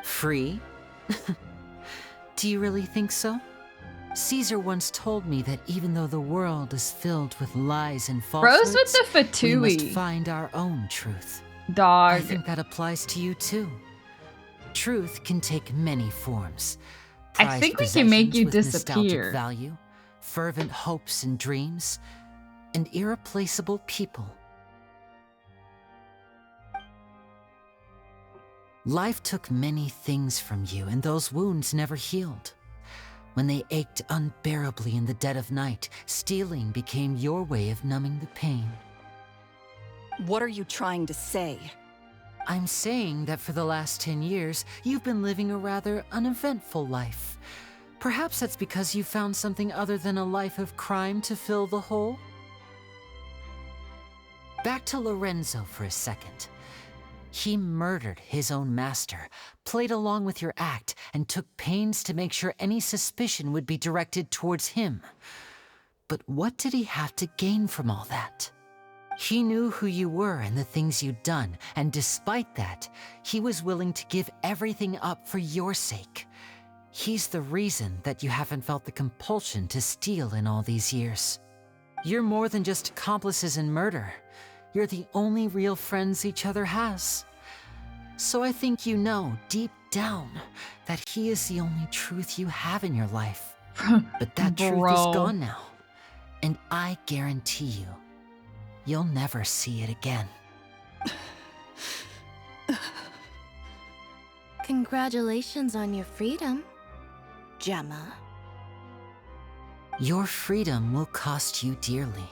Free? Do you really think so? Caesar once told me that even though the world is filled with lies and falsehoods, Rose with the we must fatui. find our own truth. Dog. I think that applies to you too. Truth can take many forms. I Prized think we can make you possessions with nostalgic disappear. value, fervent hopes and dreams, and irreplaceable people. Life took many things from you, and those wounds never healed. When they ached unbearably in the dead of night, stealing became your way of numbing the pain. What are you trying to say? I'm saying that for the last 10 years, you've been living a rather uneventful life. Perhaps that's because you found something other than a life of crime to fill the hole? Back to Lorenzo for a second. He murdered his own master, played along with your act, and took pains to make sure any suspicion would be directed towards him. But what did he have to gain from all that? He knew who you were and the things you'd done, and despite that, he was willing to give everything up for your sake. He's the reason that you haven't felt the compulsion to steal in all these years. You're more than just accomplices in murder. You're the only real friends each other has. So I think you know, deep down, that he is the only truth you have in your life. But that truth is gone now. And I guarantee you, you'll never see it again. Congratulations on your freedom, Gemma. Your freedom will cost you dearly.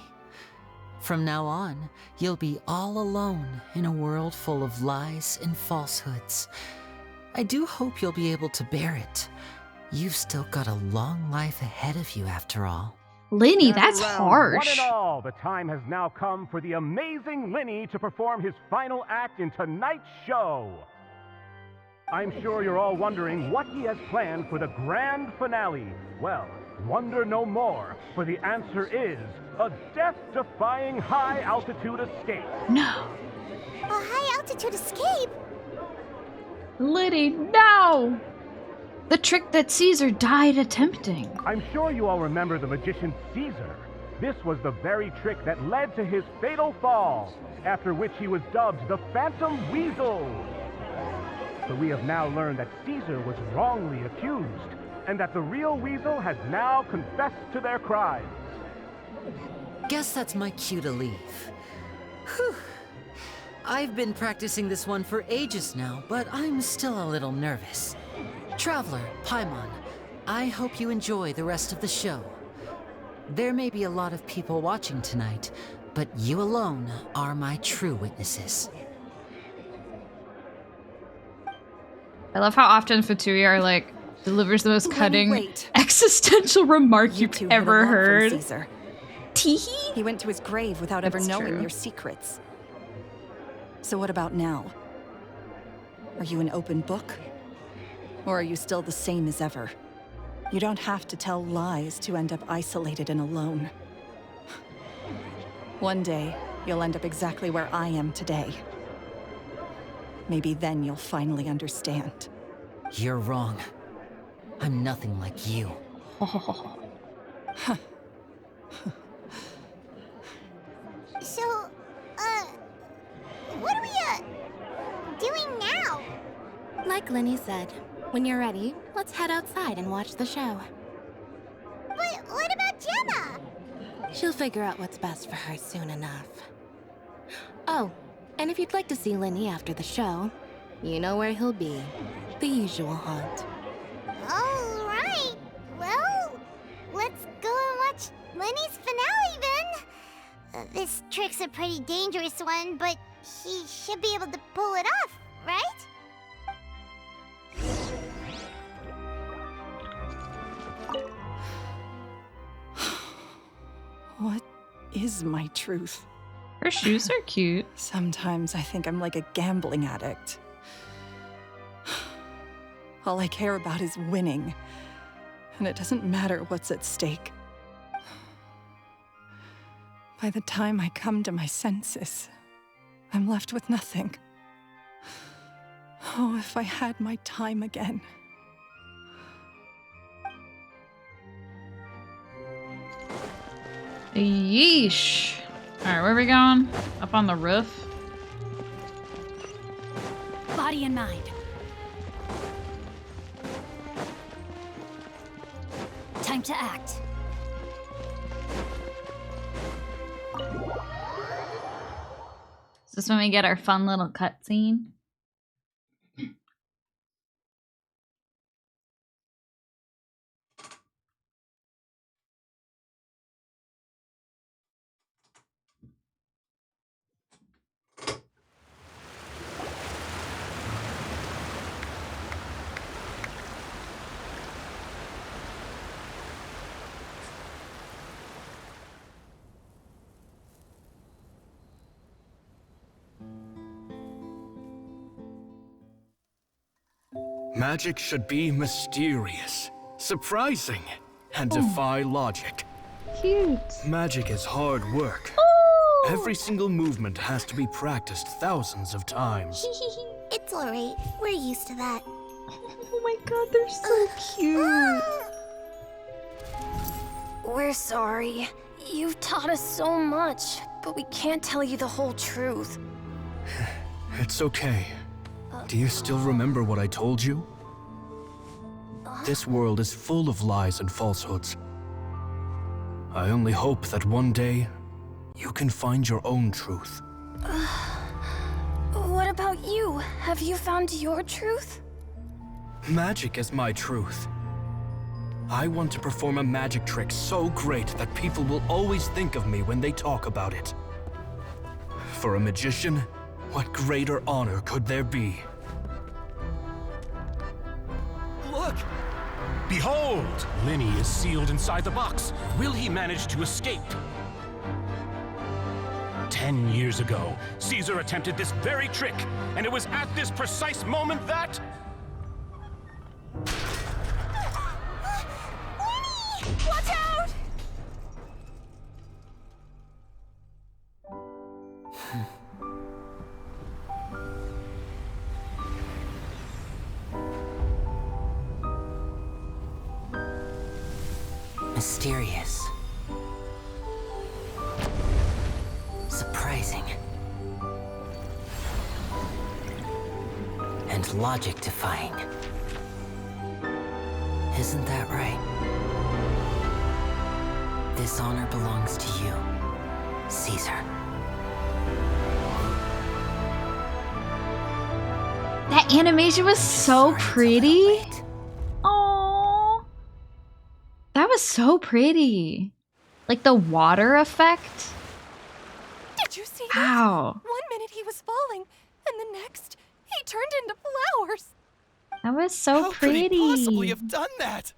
From now on, you'll be all alone in a world full of lies and falsehoods. I do hope you'll be able to bear it. You've still got a long life ahead of you after all. Linny, that's One harsh. and all, the time has now come for the amazing Linny to perform his final act in tonight's show. I'm sure you're all wondering what he has planned for the grand finale. Well, wonder no more, for the answer is a death-defying high-altitude escape. No. A high-altitude escape? Liddy, no! The trick that Caesar died attempting. I'm sure you all remember the magician Caesar. This was the very trick that led to his fatal fall, after which he was dubbed the Phantom Weasel. But we have now learned that Caesar was wrongly accused, and that the real Weasel has now confessed to their crimes. Guess that's my cue to leave. Whew. I've been practicing this one for ages now, but I'm still a little nervous. Traveler, Paimon, I hope you enjoy the rest of the show. There may be a lot of people watching tonight, but you alone are my true witnesses. I love how often Fatui are like, delivers the most cutting wait. existential remark You you've two hid a ever lot from heard. Caesar. Teehee? He went to his grave without ever That's knowing true. your secrets. So what about now? Are you an open book? Or are you still the same as ever? You don't have to tell lies to end up isolated and alone. One day, you'll end up exactly where I am today. Maybe then you'll finally understand. You're wrong. I'm nothing like you. So, what are we, doing now? Like Linny said, when you're ready, let's head outside and watch the show. But what about Gemma? She'll figure out what's best for her soon enough. Oh, and if you'd like to see Linny after the show, you know where he'll be. The usual haunt. All right. Well, let's go and watch Lenny's finale then. This trick's a pretty dangerous one, but he should be able to pull it off, right? What is my truth? Her shoes are cute. Sometimes I think I'm like a gambling addict. All I care about is winning, and it doesn't matter what's at stake. By the time I come to my senses, I'm left with nothing. Oh, if I had my time again. Yeesh. Alright, where are we going? Up on the roof? Body and mind. Time to act. Is this when we get our fun little cutscene? Magic should be mysterious, surprising, and defy logic. Cute. Magic is hard work. Every single movement has to be practiced thousands of times. It's alright. We're used to that. Oh my god, they're so cute. We're sorry. You've taught us so much, but we can't tell you the whole truth. It's okay. Do you still remember what I told you? This world is full of lies and falsehoods. I only hope that one day, you can find your own truth. What about you? Have you found your truth? Magic is my truth. I want to perform a magic trick so great that people will always think of me when they talk about it. For a magician, what greater honor could there be? Look! Behold! Linny is sealed inside the box. Will he manage to escape? 10 years ago, Caesar attempted this very trick, and it was at this precise moment that... Watch out! Mysterious. Surprising. And logic-defying. Isn't that right? This honor belongs to you, Caesar. That animation was so pretty. Oh, that was so pretty. Like the water effect. Did you see Wow. that? 1 minute he was falling, and the next, he turned into flowers. That was so pretty. Could he possibly have done that?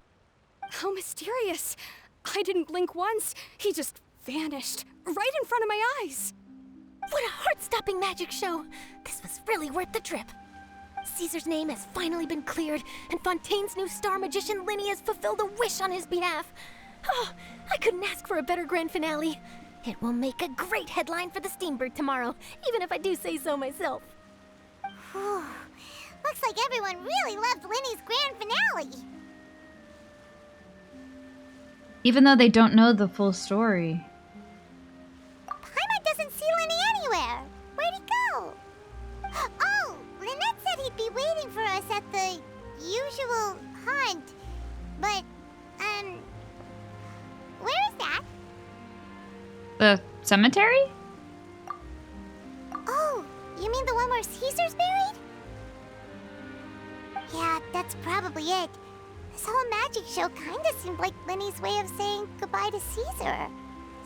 How mysterious. I didn't blink once. He just vanished right in front of my eyes. What a heart-stopping magic show. This was really worth the trip. Caesar's name has finally been cleared, and Fontaine's new star magician Linny has fulfilled a wish on his behalf. Oh, I couldn't ask for a better grand finale. It will make a great headline for the Steambird tomorrow, even if I do say so myself. Whew. Looks like everyone really loved Linny's grand finale. Even though they don't know the full story. Paimon doesn't see Lenny anywhere. Where'd he go? Oh, Lynette said he'd be waiting for us at the usual hunt. But, where is that? The cemetery? Oh, you mean the one where Caesar's buried? Yeah, that's probably it. This whole magic show kinda seemed like Lenny's way of saying goodbye to Caesar.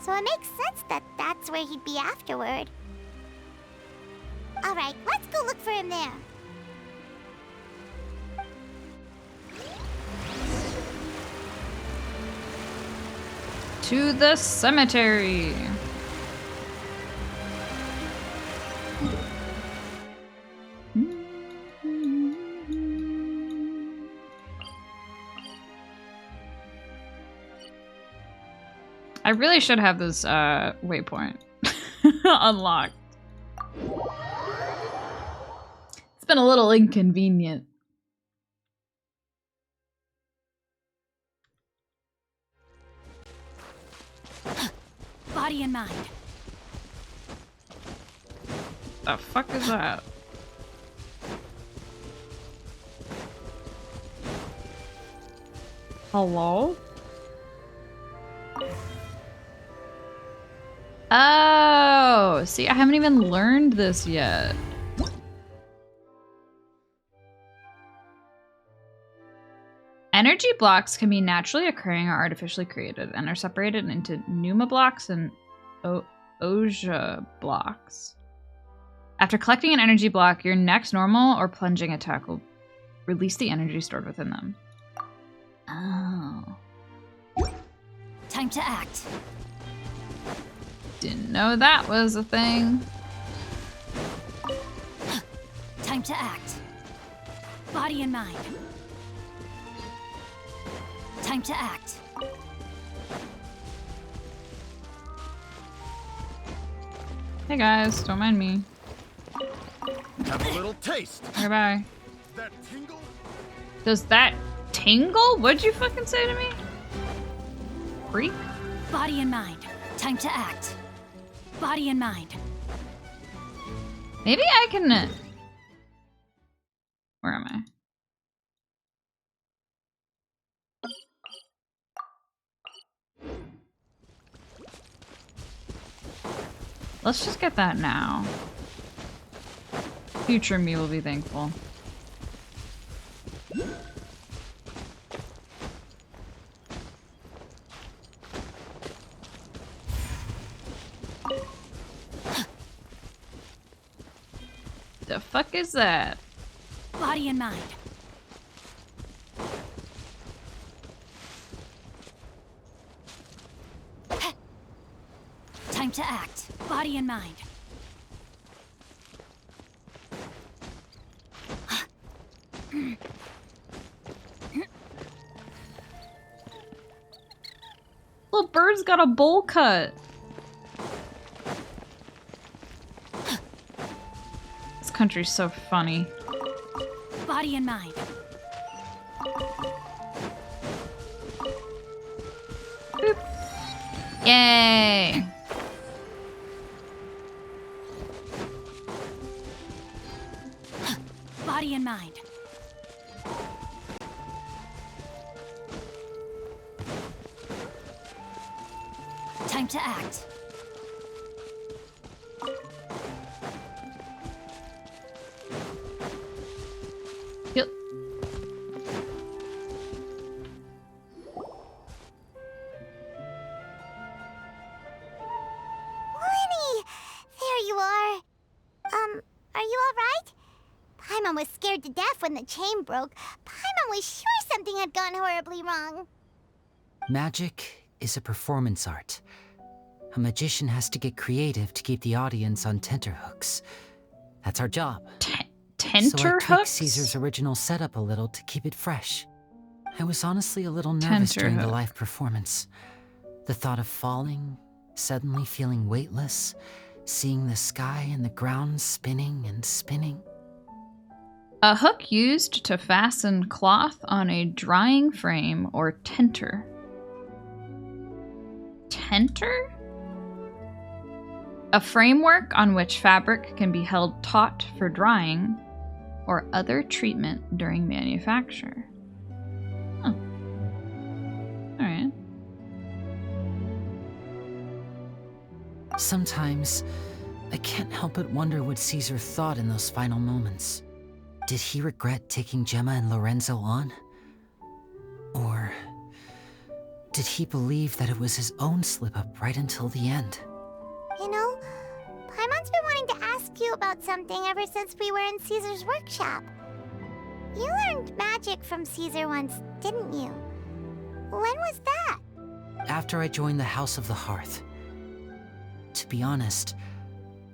So it makes sense that that's where he'd be afterward. Alright, let's go look for him there. To the cemetery. I really should have this waypoint unlocked. It's been a little inconvenient. Body and mind. The fuck is that? Hello? Oh, see, I haven't even learned this yet. Energy blocks can be naturally occurring or artificially created and are separated into Pneuma blocks and Oja blocks. After collecting an energy block, your next normal or plunging attack will release the energy stored within them. Oh. Time to act. Didn't know that was a thing. Time to act. Body and mind. Time to act. Hey guys, don't mind me. Have a little taste. Okay, bye. That tingle? Does that tingle? What'd you fucking say to me? Freak? Body and mind. Time to act. Body and mind. Maybe I can... Where am I? Let's just get that now. Future me will be thankful. The fuck is that? Body and mind. Time to act. Body and mind. Little bird's got a bowl cut. This country's so funny. Body and mind. Boop. Yay! Body and mind. Time to act. Yep. Lenny! There you are. Are you alright? Paimon was scared to death when the chain broke. Paimon was sure something had gone horribly wrong. Magic is a performance art. A magician has to get creative to keep the audience on tenterhooks. That's our job. So I Tenterhooks? tweaked Caesar's original setup a little to keep it fresh. I was honestly a little nervous during the live performance. The thought of falling, suddenly feeling weightless, seeing the sky and the ground spinning and spinning. A hook used to fasten cloth on a drying frame or tenter. Tenter? A framework on which fabric can be held taut for drying or other treatment during manufacture. Huh. Alright. Sometimes, I can't help but wonder what Caesar thought in those final moments. Did he regret taking Gemma and Lorenzo on? Or did he believe that it was his own slip-up right until the end? You know, Paimon's been wanting to ask you about something ever since we were in Caesar's workshop. You learned magic from Caesar once, didn't you? When was that? After I joined the House of the Hearth. To be honest,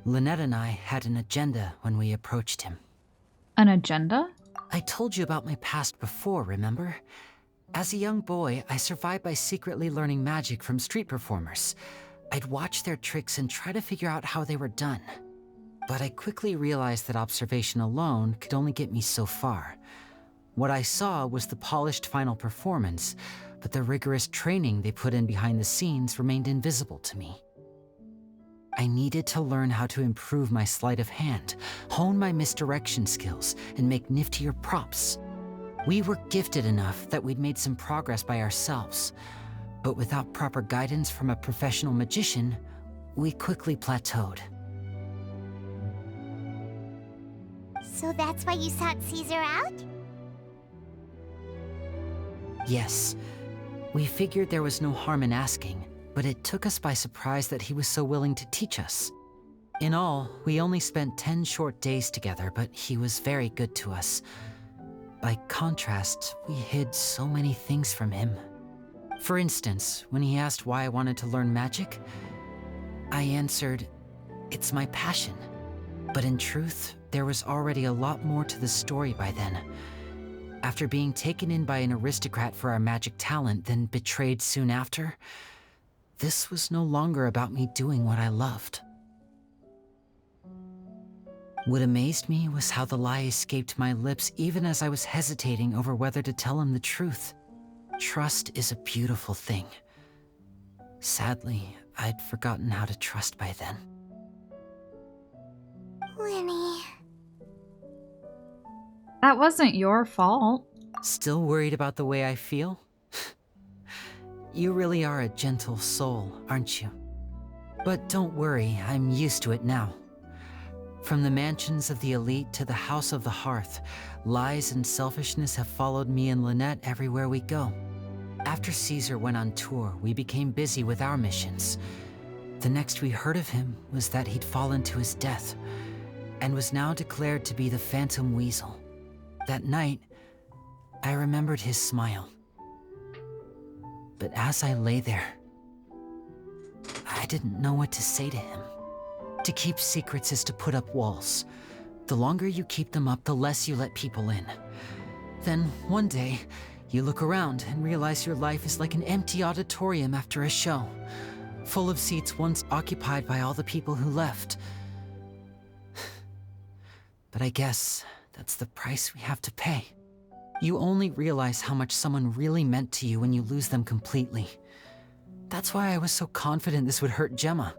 Lynette and I had an agenda when we approached him. An agenda? I told you about my past before, remember? As a young boy, I survived by secretly learning magic from street performers. I'd watch their tricks and try to figure out how they were done. But I quickly realized that observation alone could only get me so far. What I saw was the polished final performance, but the rigorous training they put in behind the scenes remained invisible to me. I needed to learn how to improve my sleight of hand, hone my misdirection skills, and make niftier props. We were gifted enough that we'd made some progress by ourselves, but without proper guidance from a professional magician, we quickly plateaued. So that's why you sought Caesar out? Yes, we figured there was no harm in asking, but it took us by surprise that he was so willing to teach us. In all, we only spent 10 short days together, but he was very good to us. By contrast, we hid so many things from him. For instance, when he asked why I wanted to learn magic, I answered, "It's my passion." But in truth, there was already a lot more to the story by then. After being taken in by an aristocrat for our magic talent, then betrayed soon after, this was no longer about me doing what I loved. What amazed me was how the lie escaped my lips even as I was hesitating over whether to tell him the truth. Trust is a beautiful thing. Sadly, I'd forgotten how to trust by then. Winnie. That wasn't your fault. Still worried about the way I feel? You really are a gentle soul, aren't you? But don't worry, I'm used to it now. From the mansions of the elite to the House of the Hearth, lies and selfishness have followed me and Lynette everywhere we go. After Caesar went on tour, we became busy with our missions. The next we heard of him was that he'd fallen to his death, and was now declared to be the Phantom Weasel. That night, I remembered his smile. But as I lay there, I didn't know what to say to him. To keep secrets is to put up walls. The longer you keep them up, the less you let people in. Then, one day, you look around and realize your life is like an empty auditorium after a show, full of seats once occupied by all the people who left. But I guess that's the price we have to pay. You only realize how much someone really meant to you when you lose them completely. That's why I was so confident this would hurt Gemma.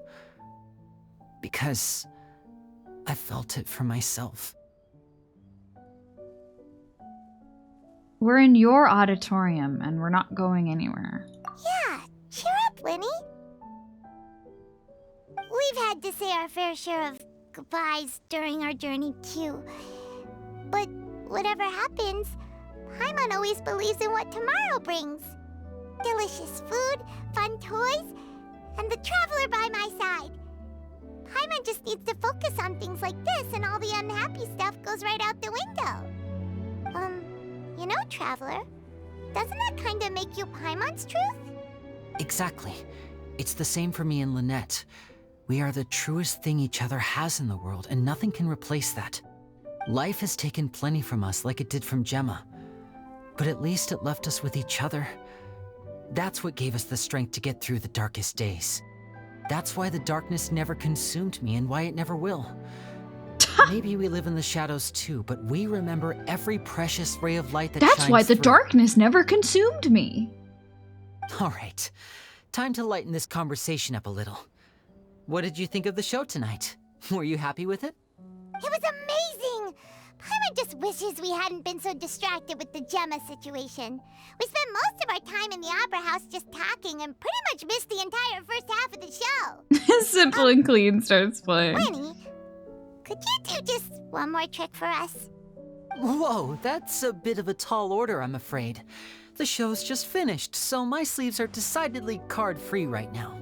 Because I felt it for myself. We're in your auditorium and we're not going anywhere. Yeah, cheer up, Winnie. We've had to say our fair share of goodbyes during our journey, too. But whatever happens, Paimon always believes in what tomorrow brings. Delicious food, fun toys, and the Traveler by my side. Paimon just needs to focus on things like this and all the unhappy stuff goes right out the window. You know, Traveler, doesn't that kind of make you Paimon's truth? Exactly. It's the same for me and Lynette. We are the truest thing each other has in the world, and nothing can replace that. Life has taken plenty from us, like it did from Gemma. But at least it left us with each other. That's what gave us the strength to get through the darkest days. That's why the darkness never consumed me, and why it never will. Maybe we live in the shadows too, but we remember every precious ray of light that shines That's why the through. darkness never consumed me. All right. time to lighten this conversation up a little. What did you think of the show tonight? Were you happy with it? It was amazing! Paimon just wishes we hadn't been so distracted with the Gemma situation. We spent most of our time in the Opera House just talking and pretty much missed the entire first half of the show. Simple and Clean starts playing. Winnie, could you do just one more trick for us? Whoa, that's a bit of a tall order, I'm afraid. The show's just finished, so my sleeves are decidedly card-free right now.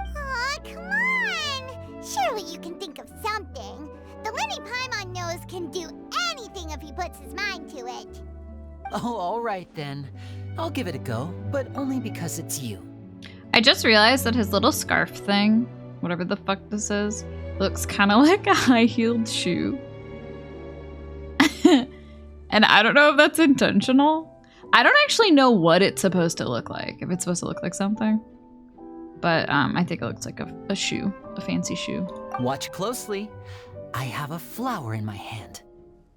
Aw, come on! Surely you can think of something. The Lenny Paimon knows can do anything if he puts his mind to it. Oh, all right then. I'll give it a go, but only because it's you. I just realized that his little scarf thing, whatever the fuck this is, looks kind of like a high-heeled shoe. And I don't know if that's intentional. I don't actually know what it's supposed to look like, if it's supposed to look like something. But I think it looks like a shoe, a fancy shoe. Watch closely. I have a flower in my hand.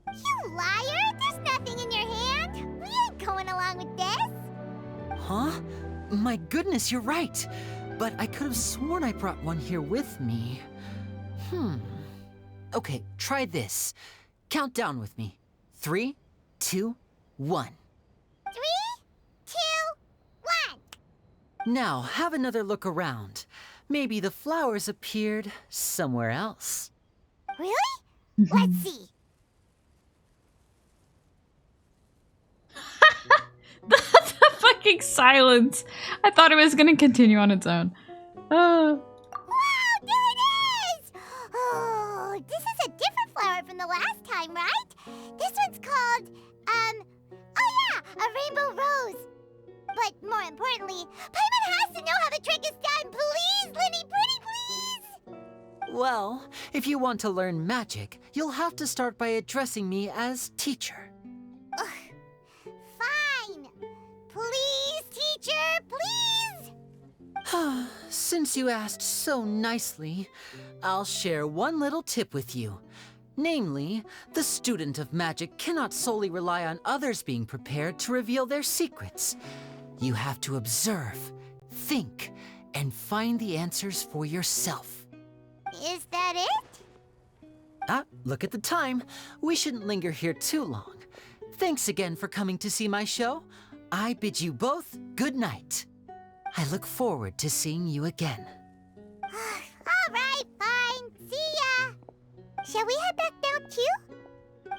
You liar! There's nothing in your hand! We ain't going along with this! Huh? My goodness, you're right. But I could have sworn I brought one here with me. Okay, try this. Count down with me. 3, 2, 1. 3, 2, 1! Now, have another look around. Maybe the flowers appeared somewhere else. Really? Let's see. That's a fucking silence. I thought it was gonna continue on its own. Wow, there it is! Oh, this is a different flower from the last time, right? This one's called, oh yeah, a rainbow rose. But more importantly, Paimon has to know how the trick is done. Please, Lenny, pretty please! Well, if you want to learn magic, you'll have to start by addressing me as teacher. Ugh. Fine. Please, teacher, please! Since you asked so nicely, I'll share one little tip with you. Namely, the student of magic cannot solely rely on others being prepared to reveal their secrets. You have to observe, think, and find the answers for yourself. Is that it? Look at the time. We shouldn't linger here too long. Thanks again for coming to see my show. I bid you both good night. I look forward to seeing you again. All right, fine. See ya. Shall we head back down too?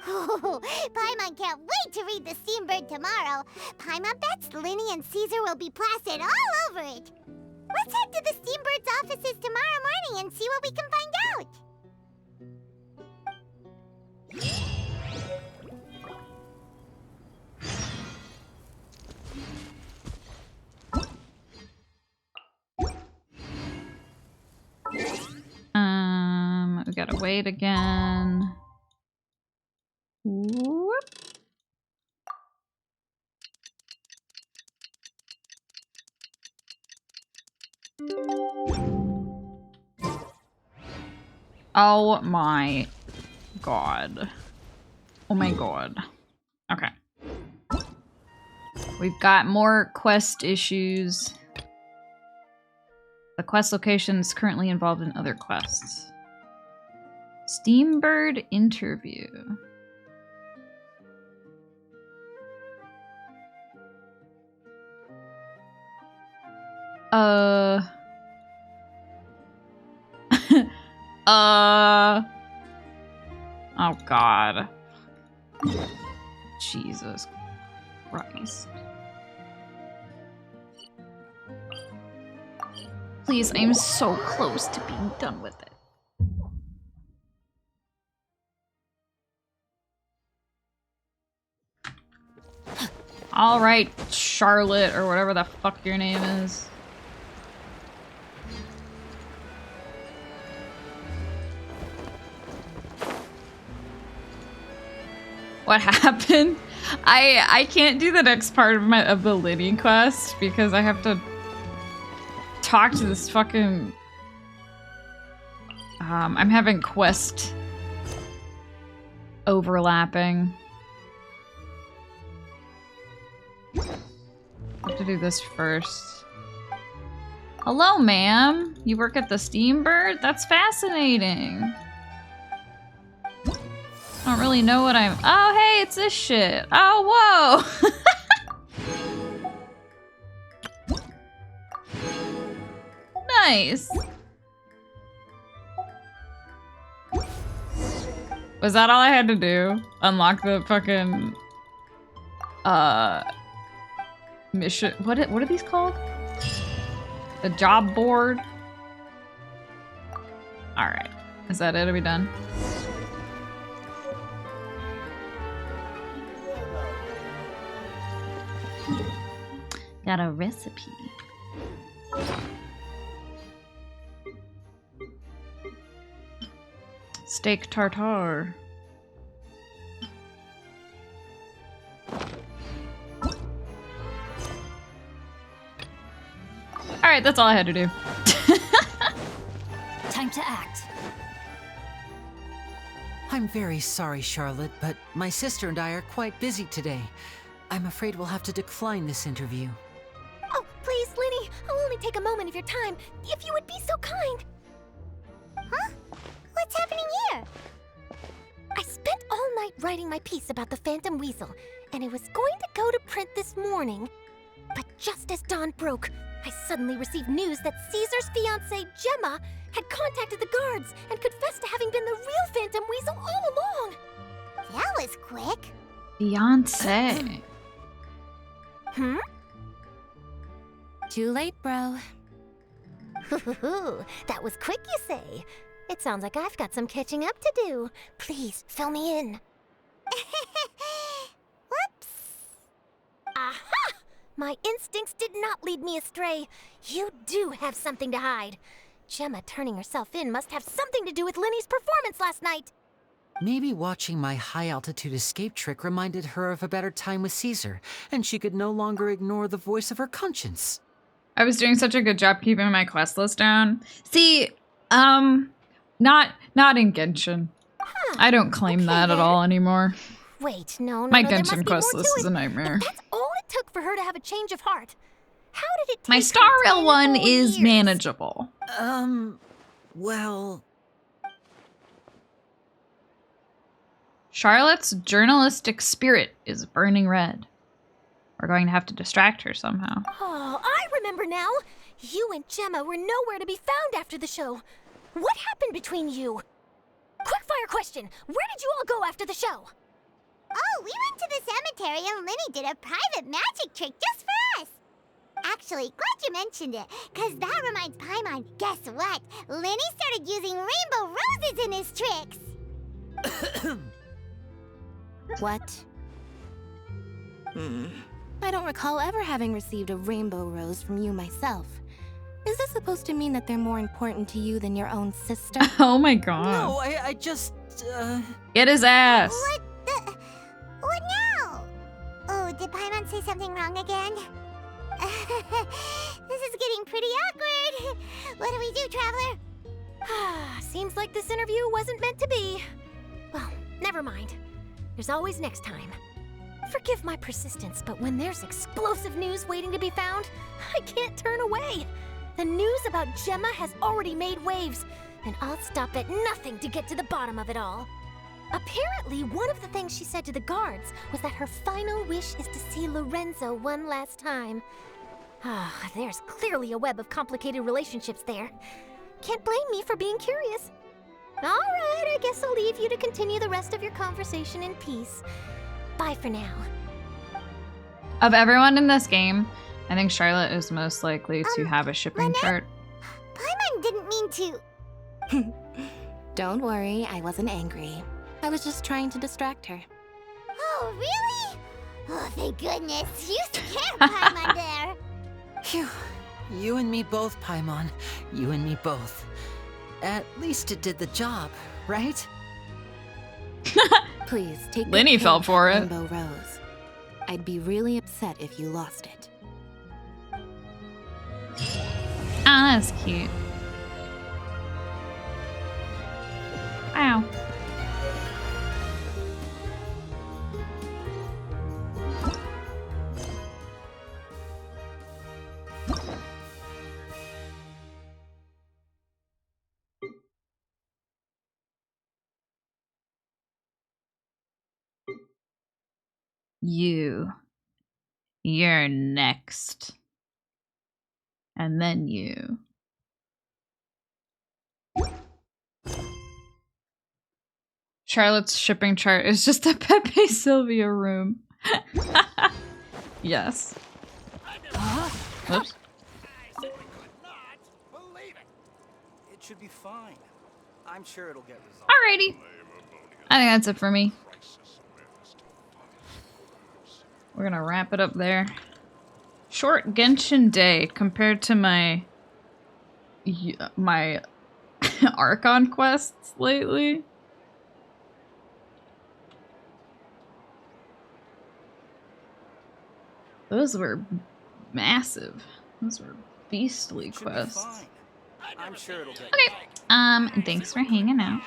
Oh, Paimon can't wait to read The Steambird tomorrow. Paimon bets Lenny and Caesar will be plastered all over it. Let's head to the Steambird's offices tomorrow morning and see what we can find out. We gotta wait again. Whoop. Oh my god. Oh my god. Okay. We've got more quest issues. The quest location is currently involved in other quests. Steambird interview. Oh god. Jesus Christ. Please, I am so close to being done with it. All right, Charlotte, or whatever the fuck your name is. What happened? I can't do the next part of the Liddy quest because I have to talk to this fucking... I'm having quest overlapping. I have to do this first. Hello, ma'am. You work at the Steambird? That's fascinating. I don't really know what I'm... Oh, hey, it's this shit. Oh, whoa. Nice. Was that all I had to do? Unlock the fucking... mission... What are these called? The job board? Alright. Is that it? Are we done? Got a recipe. Steak tartare. Alright, that's all I had to do. Time to act. I'm very sorry, Charlotte, but my sister and I are quite busy today. I'm afraid we'll have to decline this interview. Oh, please, Linny. I'll only take a moment of your time, if you would be so kind. Huh? What's happening here? I spent all night writing my piece about the Phantom Weasel, and it was going to go to print this morning. But just as dawn broke, I suddenly received news that Caesar's fiancée, Gemma, had contacted the guards and confessed to having been the real Phantom Weasel all along. That was quick. Fiancé. Hmm? Too late, bro. That was quick, you say? It sounds like I've got some catching up to do. Please, fill me in. Whoops. Aha! My instincts did not lead me astray. You do have something to hide. Gemma turning herself in must have something to do with Linny's performance last night. Maybe watching my high-altitude escape trick reminded her of a better time with Caesar, and she could no longer ignore the voice of her conscience. I was doing such a good job keeping my quest list down. See, not in Genshin. Huh. I don't claim that at all anymore. Wait, no, My there must Genshin be quest more list to is it. a nightmare. If that's all it took for her to have a change of heart. How did it take My her Star Rail 10 one whole is years? manageable. Well... Charlotte's journalistic spirit is burning red. We're going to have to distract her somehow. Oh, I remember now. You and Gemma were nowhere to be found after the show. What happened between you? Quickfire question. Where did you all go after the show? Oh, we went to the cemetery and Linny did a private magic trick just for us. Actually, glad you mentioned it, because that reminds Paimon. Guess what? Linny started using rainbow roses in his tricks. What? I don't recall ever having received a rainbow rose from you myself. Is this supposed to mean that they're more important to you than your own sister? Oh my god. No, I just, Get his ass. What now? Oh, did Paimon say something wrong again? This is getting pretty awkward. What do we do, Traveler? Seems like this interview wasn't meant to be. Well, never mind. There's always next time. Forgive my persistence, but when there's explosive news waiting to be found, I can't turn away. The news about Gemma has already made waves, and I'll stop at nothing to get to the bottom of it all. Apparently, one of the things she said to the guards was that her final wish is to see Lorenzo one last time. There's clearly a web of complicated relationships there. Can't blame me for being curious. All right, I guess I'll leave you to continue the rest of your conversation in peace. Bye for now. Of everyone in this game, I think Charlotte is most likely to have a shipping chart. Paimon didn't mean to. Don't worry, I wasn't angry. I was just trying to distract her. Oh, really? Oh, thank goodness. You scared Paimon there. Phew. You and me both, Paimon. You and me both. At least it did the job, right? Please, take Linny good care fell of for that it. Rainbow Rose. I'd be really upset if you lost it. Ah, that's cute. Wow. You're next. And then you. Charlotte's shipping chart is just a Pepe Sylvia room. Yes. Oops. It should be fine. I'm sure it'll get resolved. Alrighty. I think that's it for me. We're gonna wrap it up there. Short Genshin day compared to my Archon quests lately. Those were massive. Those were beastly quests. I'm sure it'll get Okay. Thanks for hanging out.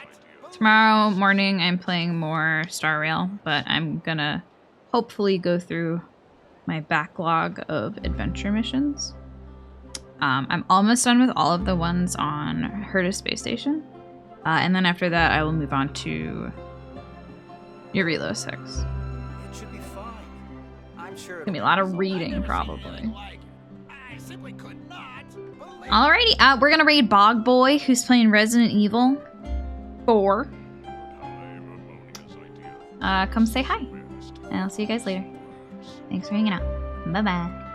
Tomorrow morning I'm playing more Star Rail, but I'm gonna hopefully go through my backlog of adventure missions. I'm almost done with all of the ones on Herta Space Station. And then after that I will move on to Eurilo 6. It should be fine. I'm sure It's gonna be a lot of reading, probably. Alrighty, we're gonna raid Bog Boy, who's playing Resident Evil 4. Come say hi, and I'll see you guys later. Thanks for hanging out. Bye-bye.